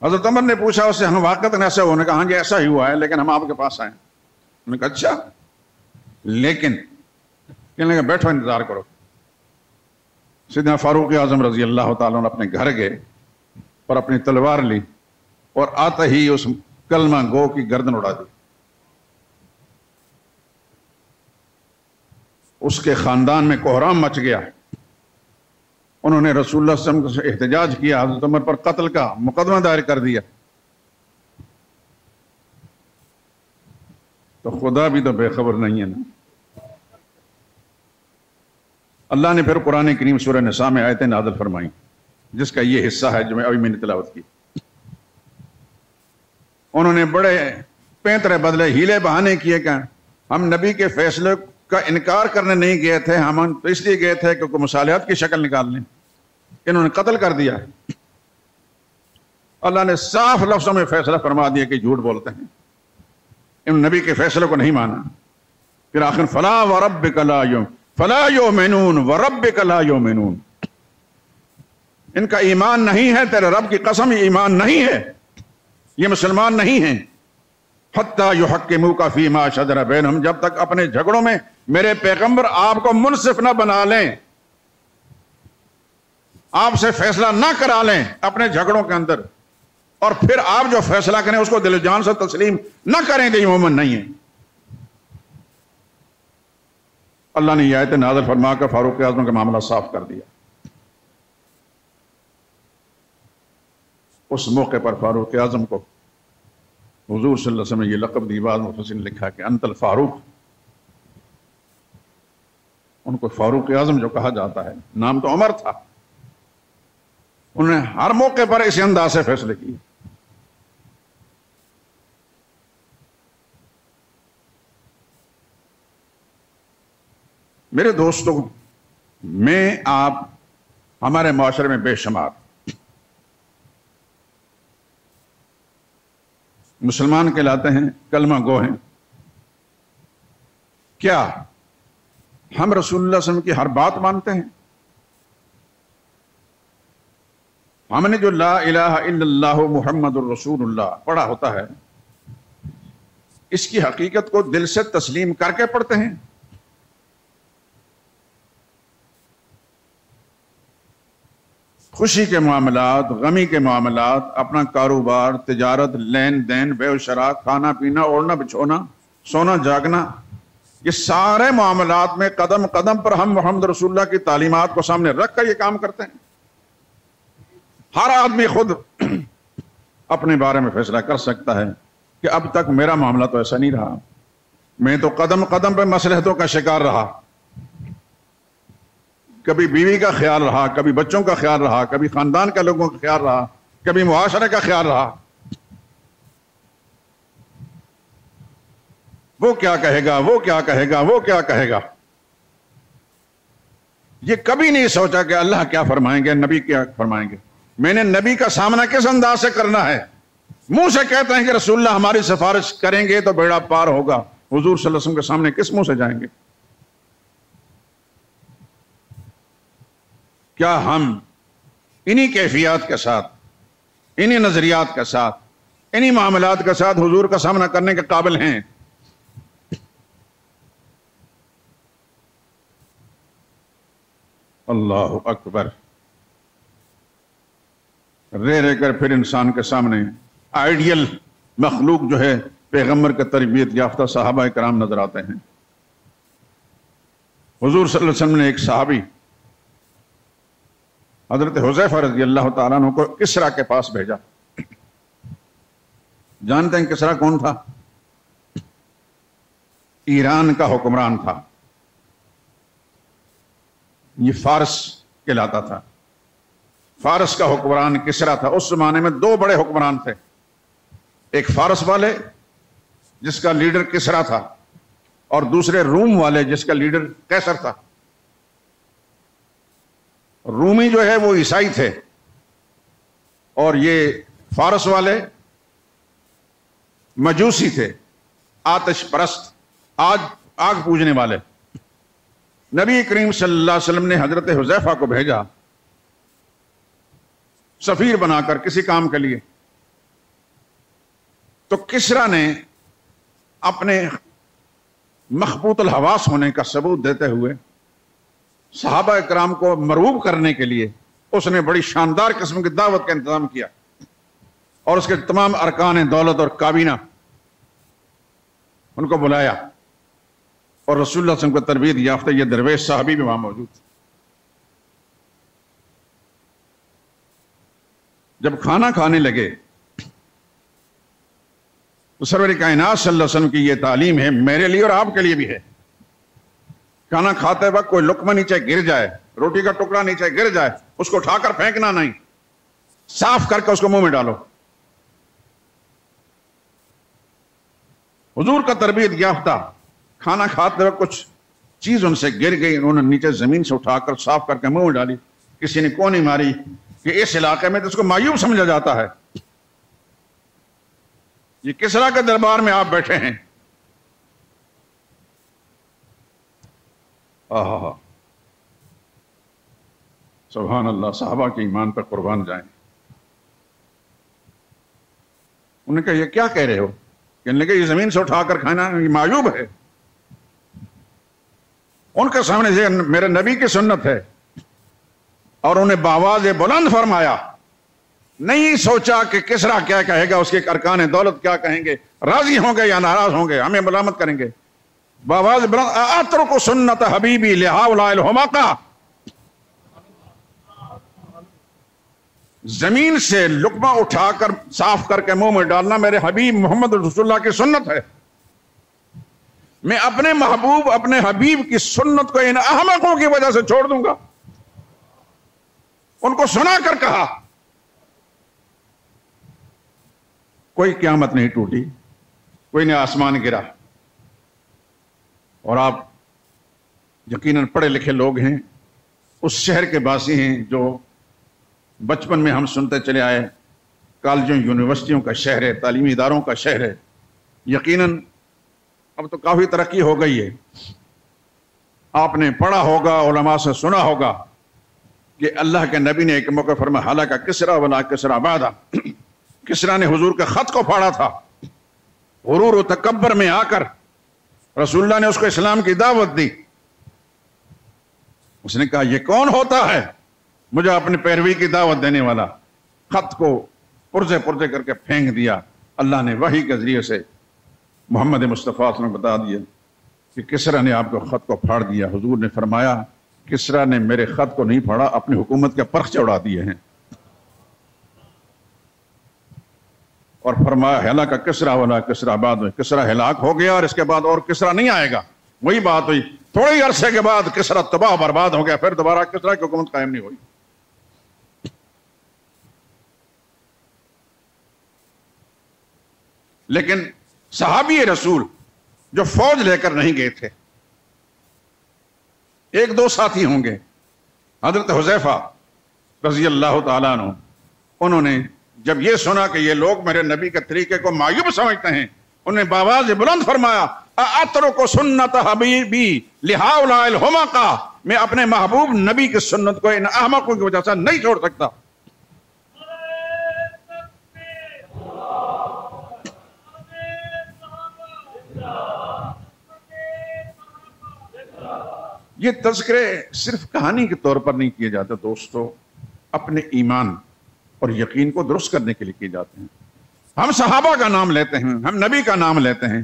حضرت عمر نے پوچھا اس سے، ہم واقعتاً ایسا ہوا؟ نے کہا ہاں جی ایسا ہی ہوا ہے، لیکن ہم آپ کے پاس آئے۔ انہوں نے کہا اچھا، لیکن کہنے لگا بیٹھو انتظار کرو۔ سیدنا فاروق اعظم رضی اللہ تعالیٰ عنہ اپنے گھر گئے اور اپنی تلوار لی اور آتے ہی اس کلمہ گو کی گردن اڑا دی۔ اس کے خاندان میں کوہرام مچ گیا۔ انہوں نے رسول اللہ صلی اللہ علیہ وسلم سے احتجاج کیا، حضرت عمر پر قتل کا مقدمہ دائر کر دیا۔ تو خدا بھی تو بے خبر نہیں ہے نا۔ اللہ نے پھر قرآن کریم سورہ نساء میں آیتیں نازل فرمائیں، جس کا یہ حصہ ہے جو میں نے تلاوت کی۔ انہوں نے بڑے پینترے بدلے، ہیلے بہانے کیے کہ ہم نبی کے فیصلے کا انکار کرنے نہیں گئے تھے، ہم اس لیے گئے تھے کہ کوئی مصالحت کی شکل نکال لیں۔ انہوں نے قتل کر دیا۔ اللہ نے صاف لفظوں میں فیصلہ فرما دیا کہ جھوٹ بولتے ہیں، ان نبی کے فیصلے کو نہیں مانا۔ پھر آخر فلا وربک لا فلا یؤمنون وربک لا یؤمنون، ان کا ایمان نہیں ہے، تیرے رب کی قسم یہ ایمان نہیں ہے، یہ مسلمان نہیں ہیں۔ حتی یحکموک فیما شجر بینہم، جب تک اپنے جھگڑوں میں میرے پیغمبر آپ کو منصف نہ بنا لیں، آپ سے فیصلہ نہ کرا لیں اپنے جھگڑوں کے اندر، اور پھر آپ جو فیصلہ کریں اس کو دل و جان سے تسلیم نہ کریں کہ یہ مومن نہیں ہے۔ اللہ نے یہ آیت نازل فرما کر فاروق اعظم کا معاملہ صاف کر دیا۔ اس موقع پر فاروق اعظم کو حضور صلی اللہ علیہ وسلم نے یہ لقب دی، بعض مفسرین نے لکھا کہ انت الفاروق، ان کو فاروق اعظم جو کہا جاتا ہے، نام تو عمر تھا، انہوں نے ہر موقع پر اس انداز سے فیصلے کیے۔ میرے دوستوں، میں آپ ہمارے معاشرے میں بے شمار مسلمان کہلاتے ہیں، کلمہ گو ہیں۔ کیا ہم رسول اللہ صلی اللہ علیہ وسلم کی ہر بات مانتے ہیں؟ ہم نے جو لا الہ الا اللہ محمد الرسول اللہ پڑھا ہوتا ہے، اس کی حقیقت کو دل سے تسلیم کر کے پڑھتے ہیں؟ خوشی کے معاملات، غمی کے معاملات، اپنا کاروبار، تجارت، لین دین، بے و شراء، کھانا پینا، اوڑھنا بچھونا، سونا جاگنا، یہ سارے معاملات میں قدم قدم پر ہم محمد رسول اللہ کی تعلیمات کو سامنے رکھ کر یہ کام کرتے ہیں۔ ہر آدمی خود اپنے بارے میں فیصلہ کر سکتا ہے کہ اب تک میرا معاملہ تو ایسا نہیں رہا، میں تو قدم قدم پہ مصلحتوں کا شکار رہا، کبھی بیوی کا خیال رہا، کبھی بچوں کا خیال رہا، کبھی خاندان کے لوگوں کا خیال رہا، کبھی معاشرے کا خیال رہا۔ وہ کیا کہے گا، وہ کیا کہے گا، وہ کیا کہے گا۔ یہ کبھی نہیں سوچا کہ اللہ کیا فرمائیں گے، نبی کیا فرمائیں گے. میں نے نبی کا سامنا کس انداز سے کرنا ہے. منہ سے کہتے ہیں کہ رسول اللہ ہماری سفارش کریں گے تو بیڑا پار ہوگا، حضور صلی اللہ علیہ وسلم کے سامنے کس منہ سے جائیں گے؟ کیا ہم انہی کیفیات کے ساتھ، انہی نظریات کے ساتھ، انہی معاملات کے ساتھ حضور کا سامنا کرنے کے قابل ہیں؟ اللہ اکبر. رہ رہ کر پھر انسان کے سامنے آئیڈیل مخلوق جو ہے پیغمبر کا تربیت یافتہ صحابہ کرام نظر آتے ہیں. حضور صلی اللہ علیہ وسلم نے ایک صحابی حضرت حذیفہ رضی اللہ تعالیٰ عنہ کو کسریٰ کے پاس بھیجا. جانتے ہیں کسریٰ کون تھا؟ ایران کا حکمران تھا. یہ فارس کہلاتا تھا. فارس کا حکمران کسریٰ تھا. اس زمانے میں دو بڑے حکمران تھے، ایک فارس والے جس کا لیڈر کسریٰ تھا، اور دوسرے روم والے جس کا لیڈر قیصر تھا. رومی جو ہے وہ عیسائی تھے، اور یہ فارس والے مجوسی تھے، آتش پرست، آگ پوجنے والے. نبی کریم صلی اللہ علیہ وسلم نے حضرت حذیفہ کو بھیجا سفیر بنا کر کسی کام کے لیے. تو کسریٰ نے اپنے مخبوط الحواس ہونے کا ثبوت دیتے ہوئے صحابہ کرام کو مرعوب کرنے کے لیے اس نے بڑی شاندار قسم کی دعوت کا انتظام کیا، اور اس کے تمام ارکان دولت اور کابینہ ان کو بلایا، اور رسول اللہ صلی اللہ علیہ وسلم کو تربیت یافتہ یہ درویش صحابی بھی وہاں موجود تھے. جب کھانا کھانے لگے تو سرور کائنات صلی اللہ علیہ وسلم کی یہ تعلیم ہے، میرے لیے اور آپ کے لیے بھی ہے. کھانا کھاتے وقت کوئی لقمہ نیچے گر جائے، روٹی کا ٹکڑا نیچے گر جائے، اس کو اٹھا کر پھینکنا نہیں، صاف کر کے اس کو منہ میں ڈالو. حضور کا تربیت یافتہ کھانا کھاتے وقت کچھ چیز ان سے گر گئی، انہوں نے نیچے زمین سے اٹھا کر صاف کر کے منہ میں ڈالی. کسی نے کون نہیں ماری کہ اس علاقے میں تو اس کو معیوب سمجھا جاتا ہے. یہ کسریٰ کے دربار میں آپ بیٹھے ہیں. سبحان اللہ. صحابہ کے ایمان پر قربان جائیں. انہوں نے کہا یہ کیا کہہ رہے ہو؟ کہنے لگے یہ زمین سے اٹھا کر کھانا یہ معیوب ہے. ان کے سامنے یہ میرے نبی کی سنت ہے، اور انہیں بآواز بلند فرمایا. نہیں سوچا کہ کسریٰ کیا کہے گا، اس کے ارکان دولت کیا کہیں گے، راضی ہوں گے یا ناراض ہوں گے، ہمیں ملامت کریں گے. بآواز بلند اترک سنت حبیبی لہؤلاء الحمقاء. زمین سے لقمہ اٹھا کر صاف کر کے منہ میں ڈالنا میرے حبیب محمد رسول اللہ کی سنت ہے. میں اپنے محبوب اپنے حبیب کی سنت کو ان احمقوں کی وجہ سے چھوڑ دوں گا؟ ان کو سنا کر کہا. کوئی قیامت نہیں ٹوٹی، کوئی نہ آسمان گرا. اور آپ یقیناً پڑھے لکھے لوگ ہیں، اس شہر کے باسی ہیں جو بچپن میں ہم سنتے چلے آئے، کالجوں یونیورسٹیوں کا شہر ہے، تعلیمی اداروں کا شہر ہے. یقیناً اب تو کافی ترقی ہو گئی ہے. آپ نے پڑھا ہوگا، علماء سے سنا ہوگا کہ اللہ کے نبی نے ایک موقع فرمایا ہلاک کسریٰ ولا کسریٰ بعدہ. کسریٰ نے حضور کے خط کو پھاڑا تھا. غرور و تکبر میں آ کر رسول اللہ نے اس کو اسلام کی دعوت دی. اس نے کہا یہ کون ہوتا ہے مجھے اپنی پیروی کی دعوت دینے والا؟ خط کو پرزے پرزے کر کے پھینک دیا. اللہ نے وحی کے ذریعے سے محمد مصطفیٰ صلی اللہ علیہ وسلم بتا دیا کہ کسریٰ نے آپ کو خط کو پھاڑ دیا. حضور نے فرمایا کسریٰ نے میرے خط کو نہیں پھاڑا، اپنی حکومت کے پرخ چڑھا دیے ہیں. اور فرمایا ہلاک کسریٰ ولا کسریٰ بعدہ. کسریٰ ہلاک ہو گیا اور اس کے بعد اور کسریٰ نہیں آئے گا. وہی بات ہوئی، تھوڑے عرصے کے بعد کسریٰ تباہ برباد ہو گیا، پھر دوبارہ کسریٰ کی حکومت قائم نہیں ہوئی. لیکن صحابی رسول جو فوج لے کر نہیں گئے تھے، ایک دو ساتھی ہوں گے، حضرت حذیفہ رضی اللہ تعالیٰ عنہ، انہوں نے جب یہ سنا کہ یہ لوگ میرے نبی کے طریقے کو معیوب سمجھتے ہیں، انہیں بآواز بلند فرمایا اترک سنت حبیبی لہؤلاء الحمقاء، میں اپنے محبوب نبی کی سنت کو ان احمقوں کی وجہ سے نہیں چھوڑ سکتا۔ یہ تذکرے صرف کہانی کے طور پر نہیں کیے جاتے دوستو، اپنے ایمان اور یقین کو درست کرنے کے لیے کیے جاتے ہیں۔ ہم صحابہ کا نام لیتے ہیں، ہم نبی کا نام لیتے ہیں،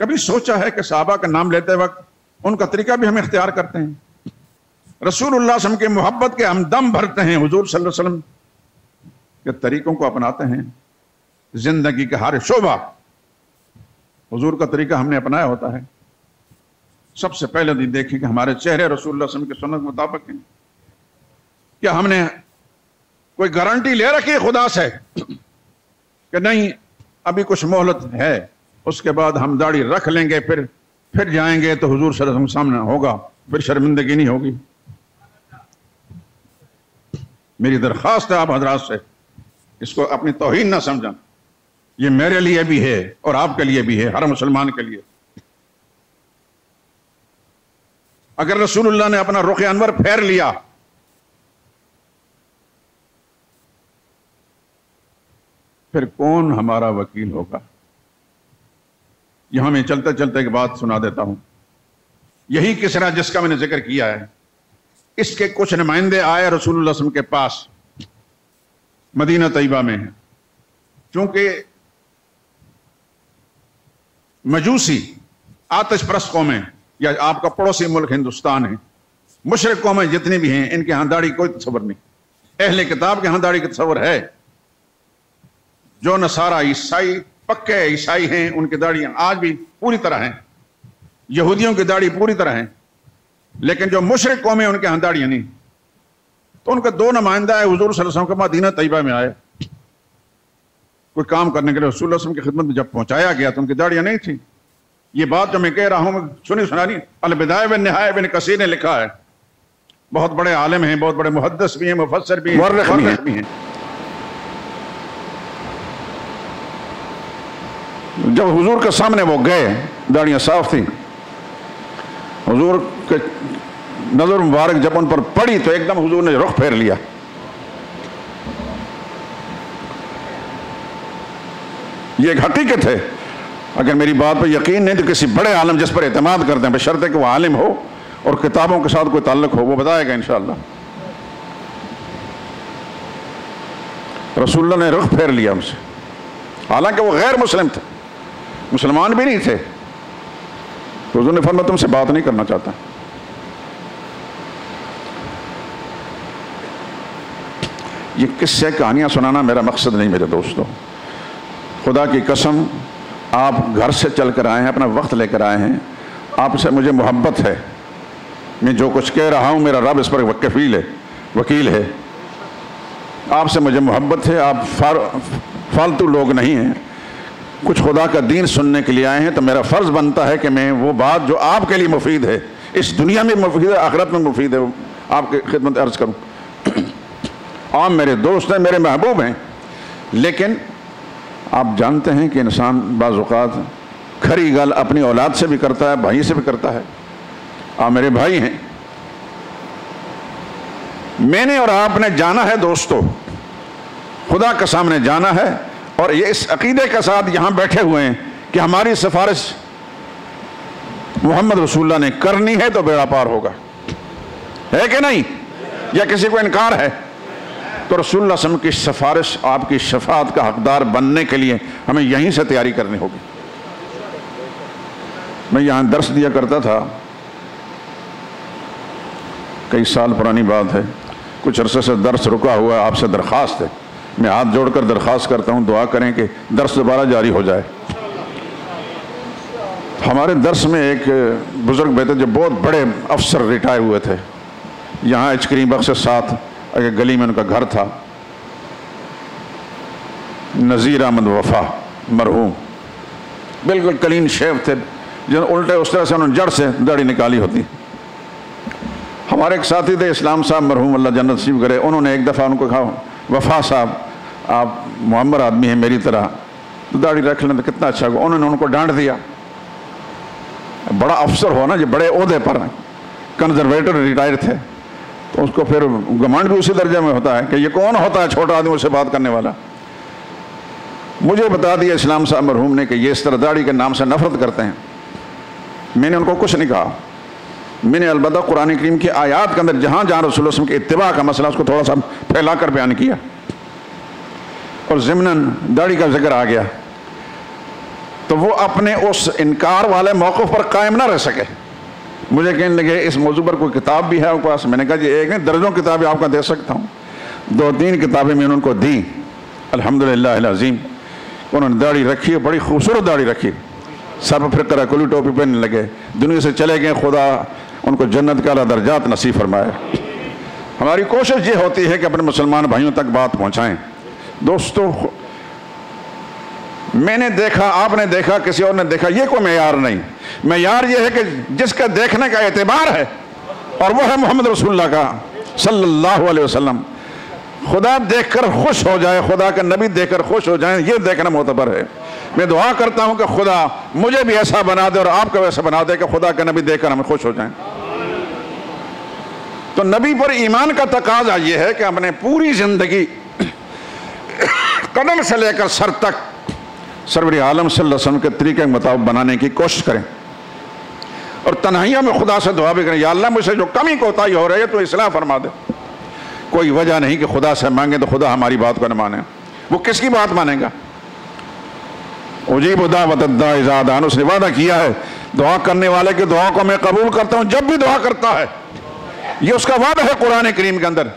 کبھی سوچا ہے کہ صحابہ کا نام لیتے وقت ان کا طریقہ بھی ہم اختیار کرتے ہیں؟ رسول اللہ صلی اللہ علیہ وسلم کی محبت کے ہم دم بھرتے ہیں، حضور صلی اللہ علیہ وسلم کے طریقوں کو اپناتے ہیں، زندگی کے ہر شعبہ حضور کا طریقہ ہم نے اپنایا ہوتا ہے۔ سب سے پہلے دیکھیں کہ ہمارے چہرے رسول اللہ صلی اللہ علیہ وسلم کی سنت کے مطابق ہیں۔ کیا ہم نے کوئی گارنٹی لے رکھی خدا سے کہ نہیں ابھی کچھ مہلت ہے، اس کے بعد ہم داڑھی رکھ لیں گے، پھر جائیں گے تو حضور صلی اللہ علیہ وسلم سامنے ہوگا، پھر شرمندگی نہیں ہوگی؟ میری درخواست ہے آپ حضرات سے، اس کو اپنی توہین نہ سمجھیں، یہ میرے لیے بھی ہے اور آپ کے لیے بھی ہے، ہر مسلمان کے لیے۔ اگر رسول اللہ نے اپنا رخ انور پھیر لیا پھر کون ہمارا وکیل ہوگا؟ یہاں میں چلتے چلتے ایک بات سنا دیتا ہوں۔ یہی کسرا جس کا میں نے ذکر کیا ہے، اس کے کچھ نمائندے آئے رسول اللہ صلی اللہ علیہ وسلم کے پاس، مدینہ طیبہ میں ہیں۔ چونکہ مجوسی آتش پرست قومیں یا آپ کا پڑوسی ملک ہندوستان ہے، مشرق قومیں جتنی بھی ہیں، ان کے ہاں داڑھی کوئی تصور نہیں۔ اہل کتاب کے ہاں داڑھی کا تصور ہے۔ جو نصارہ عیسائی پکے عیسائی ہیں، ان کی داڑیاں آج بھی پوری طرح ہیں، یہودیوں کی داڑھی پوری طرح ہیں، لیکن جو مشرق قومیں ان کے ہاں داڑیاں نہیں۔ تو ان کے دو نمائندہ حضور صلی اللہ علیہ وسلم کے مدینہ طیبہ میں آئے کوئی کام کرنے کے لیے۔ رسول اللہ صلی اللہ علیہ وسلم کی خدمت میں جب پہنچایا گیا تو ان کی داڑیاں نہیں تھیں۔ یہ بات جو میں کہہ رہا ہوں سنانی البدایہ والنہایہ ابن کثیر نے لکھا ہے، بہت بڑے عالم ہیں، بہت بڑے محدث بھی ہیں، مفسر بھی ہیں، مورخ بھی ہیں۔ جب حضور کے سامنے وہ گئے، داڑیاں صاف تھیں، حضور کے نظر مبارک جب ان پر پڑی تو ایک دم حضور نے رخ پھیر لیا۔ یہ ایک حقیقت ہے۔ اگر میری بات پر یقین نہیں تو کسی بڑے عالم جس پر اعتماد کرتے ہیں، بشرطے کہ وہ عالم ہو اور کتابوں کے ساتھ کوئی تعلق ہو، وہ بتائے گا انشاءاللہ۔ رسول اللہ نے رخ پھیر لیا ہم سے، حالانکہ وہ غیر مسلم تھے، مسلمان بھی نہیں تھے۔ حضور نے فرمایا تم سے بات نہیں کرنا چاہتا۔ یہ قصے کہانیاں سنانا میرا مقصد نہیں میرے دوستوں، خدا کی قسم آپ گھر سے چل کر آئے ہیں، اپنا وقت لے کر آئے ہیں، آپ سے مجھے محبت ہے، میں جو کچھ کہہ رہا ہوں میرا رب اس پر وکیل ہے، آپ سے مجھے محبت ہے، آپ فالتو لوگ نہیں ہیں، کچھ خدا کا دین سننے کے لیے آئے ہیں، تو میرا فرض بنتا ہے کہ میں وہ بات جو آپ کے لیے مفید ہے، اس دنیا میں مفید ہے، آخرت میں مفید ہے، آپ کی خدمت عرض کروں۔ آپ میرے دوست ہیں، میرے محبوب ہیں، لیکن آپ جانتے ہیں کہ انسان بعض اوقات کھری گل اپنی اولاد سے بھی کرتا ہے، بھائی سے بھی کرتا ہے۔ آپ میرے بھائی ہیں، میں نے اور آپ نے جانا ہے دوستو، خدا کے سامنے جانا ہے، اور یہ اس عقیدے کے ساتھ یہاں بیٹھے ہوئے ہیں کہ ہماری سفارش محمد رسول اللہ نے کرنی ہے تو بیڑا پار ہوگا، ہے کہ نہیں؟ یا کسی کو انکار ہے؟ تو رسول اللہ صلی اللہ علیہ وسلم کی سفارش، آپ کی شفاعت کا حقدار بننے کے لیے ہمیں یہیں سے تیاری کرنی ہوگی۔ میں یہاں درس دیا کرتا تھا، کئی سال پرانی بات ہے، کچھ عرصے سے درس رکا ہوا ہے، آپ سے درخواست ہے، میں ہاتھ جوڑ کر درخواست کرتا ہوں دعا کریں کہ درس دوبارہ جاری ہو جائے۔ ہمارے درس میں ایک بزرگ بیٹھے جو بہت بڑے افسر ریٹائر ہوئے تھے، یہاں اچکریم بخش سے ساتھ ایک گلی میں ان کا گھر تھا، نذیر احمد وفا مرحوم، بالکل کلین شیو تھے، جن الٹے اس طرح سے انہوں نے جڑ سے داڑھی نکالی ہوتی۔ ہمارے ایک ساتھی تھے اسلام صاحب مرحوم اللہ جنت نصیب کرے، انہوں نے ایک دفعہ ان کو کہا وفا صاحب آپ معمر آدمی ہیں میری طرح، تو داڑھی رکھ لیں تو کتنا اچھا ہوگا۔ انہوں نے ان کو ڈانٹ دیا۔ بڑا افسر ہو نا، جو بڑے عہدے پر کنزرویٹر ریٹائر تھے، تو اس کو پھر گمانڈ بھی اسی درجے میں ہوتا ہے کہ یہ کون ہوتا ہے چھوٹا آدمی سے بات کرنے والا۔ مجھے بتا دیا اسلام صاحب مرحوم نے کہ یہ اس طرح داڑھی کے نام سے نفرت کرتے ہیں۔ میں نے ان کو کچھ نہیں کہا، میں نے البتہ قرآن کریم کی آیات کے اندر جہاں جہاں رسول اللہ صلی اللہ علیہ وسلم کے اتباع کا مسئلہ اس کو تھوڑا سا پھیلا کر بیان کیا، اور ضمناً داڑھی کا ذکر آ گیا، تو وہ اپنے اس انکار والے موقف پر قائم نہ رہ سکے۔ مجھے کہنے لگے اس موضوع پر کوئی کتاب بھی ہے آپ کے پاس؟ میں نے کہا جی ایک نہیں، درجوں کتابیں آپ کا دے سکتا ہوں۔ 2-3 کتابیں میں نے ان کو دی، الحمدللہ العظیم۔ انہوں نے داڑھی رکھی، بڑی خوبصورت داڑھی رکھی، سر پر پھر کراکلی ٹوپی پہننے لگے، دنیا سے چلے گئے۔ خدا ان کو جنت کا اعلیٰ درجات نصیب فرمائے۔ ہماری کوشش یہ ہوتی ہے کہ اپنے مسلمان بھائیوں تک بات پہنچائیں۔ دوستو، میں نے دیکھا، آپ نے دیکھا، کسی اور نے دیکھا، یہ کوئی معیار نہیں۔ معیار یہ ہے کہ جس کا دیکھنے کا اعتبار ہے، اور وہ ہے محمد رسول اللہ کا صلی اللہ علیہ وسلم۔ خدا دیکھ کر خوش ہو جائے، خدا کا نبی دیکھ کر خوش ہو جائیں، یہ دیکھنا معتبر ہے۔ میں دعا کرتا ہوں کہ خدا مجھے بھی ایسا بنا دے اور آپ کو ایسا بنا دے کہ خدا کا نبی دیکھ کر ہمیں خوش ہو جائیں۔ تو نبی پر ایمان کا تقاضا یہ ہے کہ اپنے پوری زندگی قدم سے لے کر سر تک سرور عالم صلی اللہ علیہ وسلم کے طریقے کے مطابق بنانے کی کوشش کریں، اور تنہائیوں میں خدا سے دعا بھی کریں، یا اللہ مجھ سے جو کمی کوتاہی ہو رہی ہے تو اصلاح فرما دے۔ کوئی وجہ نہیں کہ خدا سے مانگیں تو خدا ہماری بات کو نہ مانے۔ وہ کس کی بات مانے گا؟ اجیب دعوت الداعی اذا دعان، اس نے وعدہ کیا ہے دعا کرنے والے کی دعا کو میں قبول کرتا ہوں جب بھی دعا کرتا ہے۔ یہ اس کا وعدہ ہے قرآن کریم کے اندر۔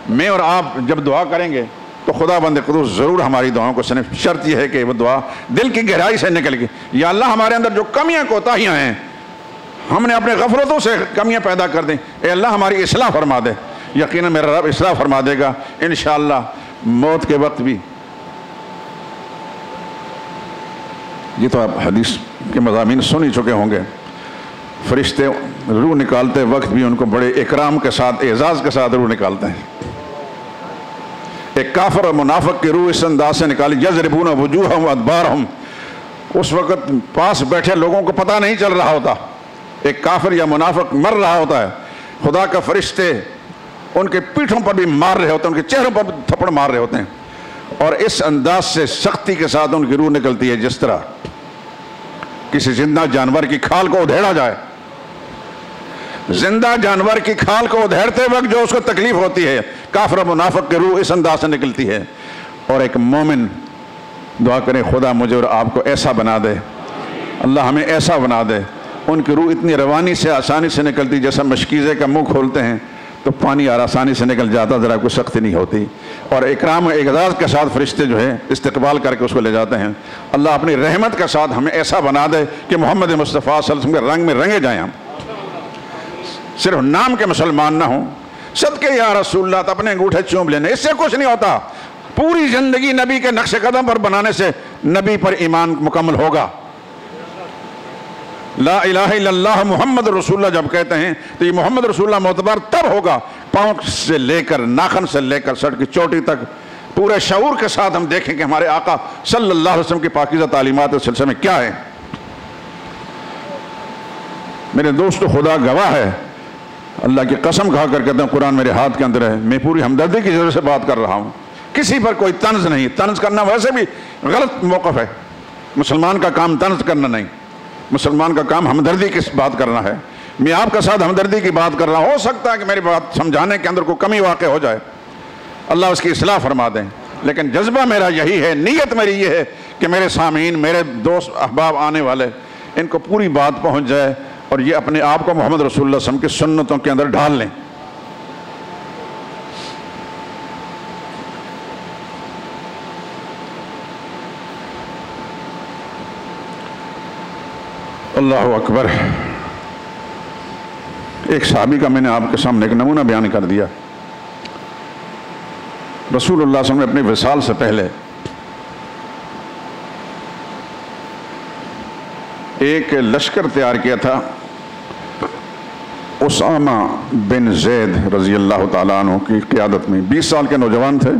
میں اور آپ جب دعا کریں گے تو خدا بند قدوس ضرور ہماری دعاؤں کو سنے۔ شرط یہ ہے کہ وہ دعا دل کی گہرائی سے نکل گئی۔ یا اللہ ہمارے اندر جو کمیاں کوتاہیاں ہیں، ہم نے اپنے غفلتوں سے کمیاں پیدا کر دیں، اے اللہ ہماری اصلاح فرما دے۔ یقیناً میرا رب اصلاح فرما دے گا انشاءاللہ۔ موت کے وقت بھی، یہ تو آپ حدیث کے مضامین سن ہی چکے ہوں گے، فرشتے روح نکالتے وقت بھی ان کو بڑے اکرام کے ساتھ، اعزاز کے ساتھ روح نکالتے ہیں۔ ایک کافر اور منافق کی روح اس انداز سے نکالی، یضربون وجوہہم وادبارہم، اس وقت پاس بیٹھے لوگوں کو پتہ نہیں چل رہا ہوتا، ایک کافر یا منافق مر رہا ہوتا ہے، خدا کا فرشتے ان کے پیٹھوں پر بھی مار رہے ہوتے ہیں، ان کے چہروں پر بھی تھپڑ مار رہے ہوتے ہیں، اور اس انداز سے سختی کے ساتھ ان کی روح نکلتی ہے جس طرح کسی زندہ جانور کی کھال کو ادھیڑا جائے۔ زندہ جانور کی کھال کو ادھیڑتے وقت جو اس کو تکلیف ہوتی ہے، کافر و منافق کی روح اس انداز سے نکلتی ہے۔ اور ایک مومن دعا کرے خدا مجھے اور آپ کو ایسا بنا دے، اللہ ہمیں ایسا بنا دے۔ ان کی روح اتنی روانی سے آسانی سے نکلتی، جیسا مشکیزے کا منہ کھولتے ہیں تو پانی آسانی سے نکل جاتا، ذرا کوئی سختی نہیں ہوتی، اور اکرام و اعزاز کے ساتھ فرشتے جو ہے استقبال کر کے اس کو لے جاتے ہیں۔ اللہ اپنی رحمت کے ساتھ ہمیں ایسا بنا دے کہ محمد مصطفیٰ صلی اللہ علیہ وسلم کے رنگ میں رنگے جائیں ہم، صرف نام کے مسلمان نہ ہوں۔ صدقے یا رسول اللہ تو اپنے انگوٹھے چوم لینے، اس سے کچھ نہیں ہوتا۔ پوری زندگی نبی کے نقش قدم پر بنانے سے نبی پر ایمان مکمل ہوگا۔ لا الہ الا اللہ محمد رسول اللہ جب کہتے ہیں تو یہ محمد رسول اللہ معتبر تب ہوگا پاؤں سے لے کر ناخن سے لے کر سر کی چوٹی تک پورے شعور کے ساتھ ہم دیکھیں کہ ہمارے آقا صلی اللہ علیہ وسلم کی پاکیزہ تعلیمات اس سلسلے میں کیا ہے۔ میرے دوستو، خدا گواہ ہے، اللہ کی قسم کھا کر کہتے ہیں قرآن میرے ہاتھ کے اندر ہے، میں پوری ہمدردی کی ضرورت سے بات کر رہا ہوں، کسی پر کوئی طنز نہیں۔ طنز کرنا ویسے بھی غلط موقف ہے، مسلمان کا کام طنز کرنا نہیں، مسلمان کا کام ہمدردی کی بات کرنا ہے۔ میں آپ کے ساتھ ہمدردی کی بات کر رہا ہوں، ہو سکتا ہے کہ میری بات سمجھانے کے اندر کوئی کمی واقع ہو جائے، اللہ اس کی اصلاح فرما دیں، لیکن جذبہ میرا یہی ہے، نیت میری یہ ہے کہ میرے سامعین، میرے دوست احباب آنے والے، ان کو پوری بات پہنچ جائے اور یہ اپنے آپ کو محمد رسول اللہ صلی اللہ علیہ وسلم کی سنتوں کے اندر ڈھال لیں۔ اللہ اکبر۔ ایک صحابی کا میں نے آپ کے سامنے ایک نمونہ بیان کر دیا۔ رسول اللہ صلی اللہ علیہ وسلم نے اپنے وصال سے پہلے ایک لشکر تیار کیا تھا، اسامہ بن زید رضی اللہ تعالیٰ عنہ کی قیادت میں 20 سال کے نوجوان تھے.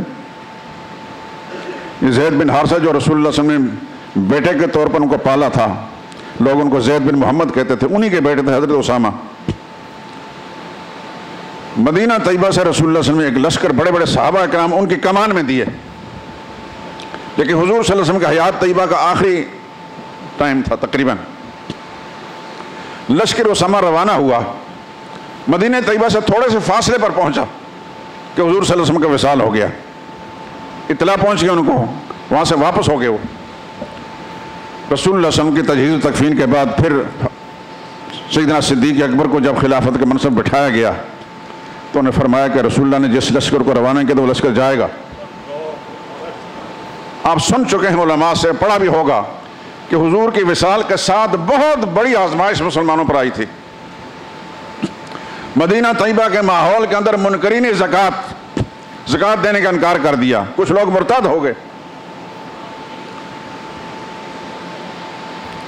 یہ زید بن حارثہ جو رسول اللہ صلی اللہ علیہ وسلم نے بیٹے کے طور پر ان کو پالا تھا, لوگ ان کو زید بن محمد کہتے تھے, انہی کے بیٹے تھے حضرت اسامہ. مدینہ طیبہ سے رسول اللہ صلی اللہ علیہ وسلم نے ایک لشکر بڑے بڑے صحابہ کرام ان کی کمان میں دیے, لیکن حضور صلی اللہ علیہ وسلم کا حیات طیبہ کا آخری ٹائم تھا تقریباً. لشکر اسامہ روانہ ہوا, مدینہ طیبہ سے تھوڑے سے فاصلے پر پہنچا کہ حضور صلی اللہ علیہ وسلم کا وصال ہو گیا. اطلاع پہنچ گیا ان کو, وہاں سے واپس ہو گئے وہ. رسول اللہ صلی اللہ علیہ وسلم کی تجہیز و تکفین کے بعد پھر سیدنا صدیق اکبر کو جب خلافت کے منصب بٹھایا گیا تو انہیں فرمایا کہ رسول اللہ نے جس لشکر کو روانہ کیا تو وہ لشکر جائے گا. آپ سن چکے ہیں, علماء سے پڑھا بھی ہوگا کہ حضور کی وصال کے ساتھ بہت بڑی آزمائش مسلمانوں پر آئی تھی. مدینہ طیبہ کے ماحول کے اندر منکرین زکوٰۃ دینے کا انکار کر دیا, کچھ لوگ مرتد ہو گئے,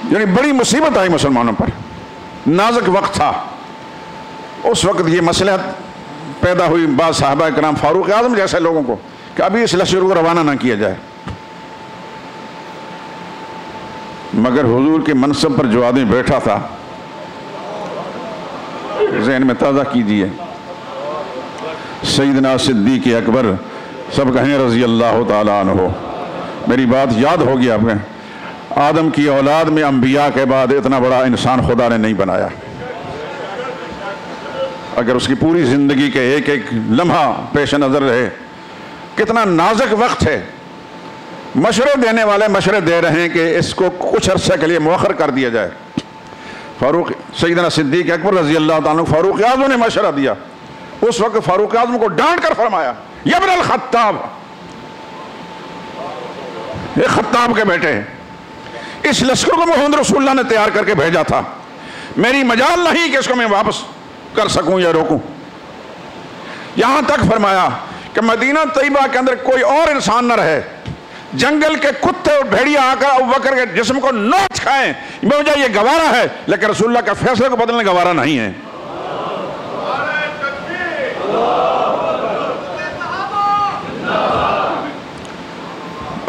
یعنی بڑی مصیبت آئی مسلمانوں پر. نازک وقت تھا. اس وقت یہ مسئلہ پیدا ہوئی بعض صحابہ کرام فاروق اعظم جیسے لوگوں کو کہ ابھی اس لشکر کو روانہ نہ کیا جائے. مگر حضور کے منصب پر جو آدمی بیٹھا تھا, ذہن میں تازہ کیجیے, سیدنا صدیق اکبر, سب کہیں رضی اللہ تعالیٰ عنہ. میری بات یاد ہوگی آپ میں, آدم کی اولاد میں انبیاء کے بعد اتنا بڑا انسان خدا نے نہیں بنایا. اگر اس کی پوری زندگی کے ایک ایک لمحہ پیش نظر رہے, کتنا نازک وقت ہے. مشورے دینے والے مشورے دے رہے ہیں کہ اس کو کچھ عرصے کے لیے مؤخر کر دیا جائے. سیدنا صدیق اکبر رضی اللہ تعالیٰ عنہ فاروق اعظم نے مشورہ دیا. اس وقت فاروق اعظم کو ڈانٹ کر فرمایا, یا ابن الخطاب, یہ خطاب کے بیٹے ہیں, اس لشکر کو محمد رسول اللہ نے تیار کر کے بھیجا تھا, میری مجال نہیں کہ اس کو میں واپس کر سکوں یا روکوں. یہاں تک فرمایا کہ مدینہ طیبہ کے اندر کوئی اور انسان نہ رہے, جنگل کے کتے اور بھیڑیا آ کر ابوبکر کے جسم کو نوچ کھائیں, مجھے یہ گوارا ہے, لیکن رسول اللہ کا فیصلے کو بدلنے گوارا نہیں ہے.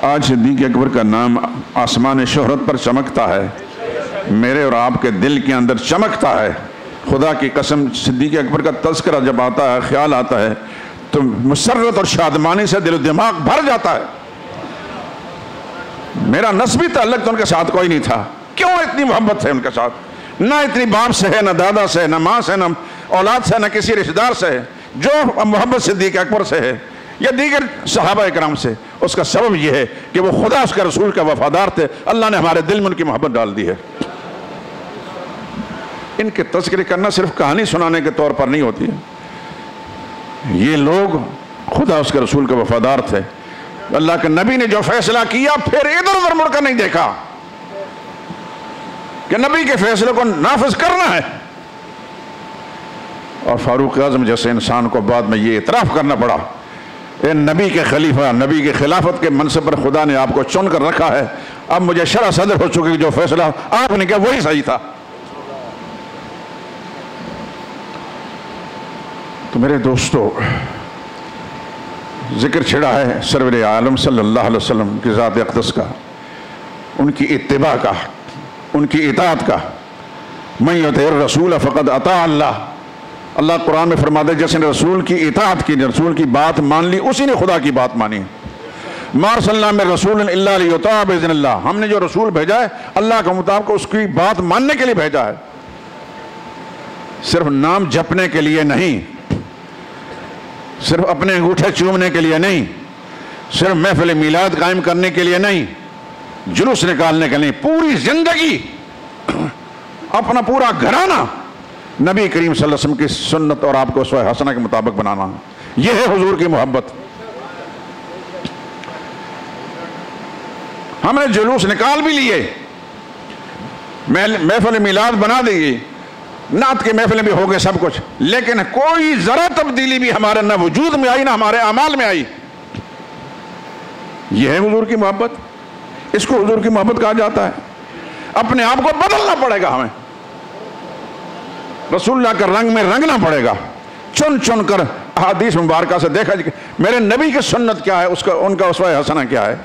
آج صدیق اکبر کا نام آسمان شہرت پر چمکتا ہے, میرے اور آپ کے دل کے اندر چمکتا ہے. خدا کی قسم, صدیق اکبر کا تذکرہ جب آتا ہے, خیال آتا ہے, تو مسرت اور شادمانی سے دل و دماغ بھر جاتا ہے. میرا نسبی تعلق تو ان کے ساتھ کوئی نہیں تھا, کیوں اتنی محبت ہے ان کے ساتھ؟ نہ اتنی باپ سے ہے, نہ دادا سے, نہ ماں سے, نہ اولاد سے, نہ کسی رشتہ دار سے ہے. جو محبت صدیق اکبر سے ہے یا دیگر صحابہ کرام سے, اس کا سبب یہ ہے کہ وہ خدا اس کے رسول کا وفادار تھے. اللہ نے ہمارے دل میں ان کی محبت ڈال دی ہے. ان کے تذکرے کرنا صرف کہانی سنانے کے طور پر نہیں ہوتی ہے. یہ لوگ خدا اس کے رسول کے وفادار تھے. اللہ کے نبی نے جو فیصلہ کیا پھر ادھر ادھر مڑ کر نہیں دیکھا کہ نبی کے فیصلے کو نافذ کرنا ہے. اور فاروق اعظم جیسے انسان کو بعد میں یہ اعتراف کرنا پڑا, اے نبی کے خلیفہ, نبی کے خلافت کے منصب پر خدا نے آپ کو چن کر رکھا ہے, اب مجھے شرح صدر ہو چکی, جو فیصلہ آپ نے کیا وہی صحیح تھا. تو میرے دوستو, ذکر چھڑا ہے سرور عالم صلی اللہ علیہ وسلم کی ذات اقدس کا, ان کی اتباع کا, ان کی اطاعت کا. من یطع الرسول فقد اطاع اللہ. اللہ قرآن میں فرماتا ہے جس نے رسول کی اطاعت کی, رسول کی بات مان لی, اسی نے خدا کی بات مانی. ما ارسلنا من رسول الا لیطاع باذن اللہ. ہم نے جو رسول بھیجا ہے اللہ کے مطابق اس کی بات ماننے کے لیے بھیجا ہے, صرف نام جپنے کے لیے نہیں, صرف اپنے انگوٹھے چومنے کے لیے نہیں, صرف محفل میلاد قائم کرنے کے لیے نہیں, جلوس نکالنے کے لیے. پوری زندگی, اپنا پورا گھرانہ نبی کریم صلی اللہ علیہ وسلم کی سنت اور آپ کو اسوہ حسنہ کے مطابق بنانا. یہ ہے حضور کی محبت. ہم نے جلوس نکال بھی لیے, محفل میلاد بنا دی گئی, نعت کی محفلیں بھی ہو گئے, سب کچھ, لیکن کوئی ذرا تبدیلی بھی ہمارے نہ وجود میں آئی نہ ہمارے اعمال میں آئی. یہ ہے حضور کی محبت. اس کو حضور کی محبت کہا جاتا ہے. اپنے آپ کو بدلنا پڑے گا ہمیں. رسول اللہ کا رنگ میں رنگنا پڑے گا، چن چن کر احادیث مبارکہ سے دیکھا کہ میرے نبی کی سنت کیا ہے، ان کا اسوہ حسنہ کیا ہے،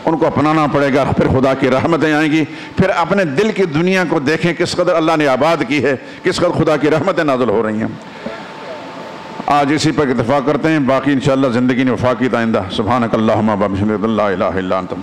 ان کو اپنانا پڑے گا، پھر خدا کی رحمتیں آئیں گی، پھر اپنے دل کی دنیا کو دیکھیں کس قدر اللہ نے آباد کی ہے، کس قدر خدا کی رحمتیں نازل ہو رہی ہیں۔ آج اسی پر اتفاق کرتے ہیں، باقی انشاءاللہ زندگی نے وفاقی آئندہ۔ سبحانک اللہم و بحمدک لا الہ الا انت۔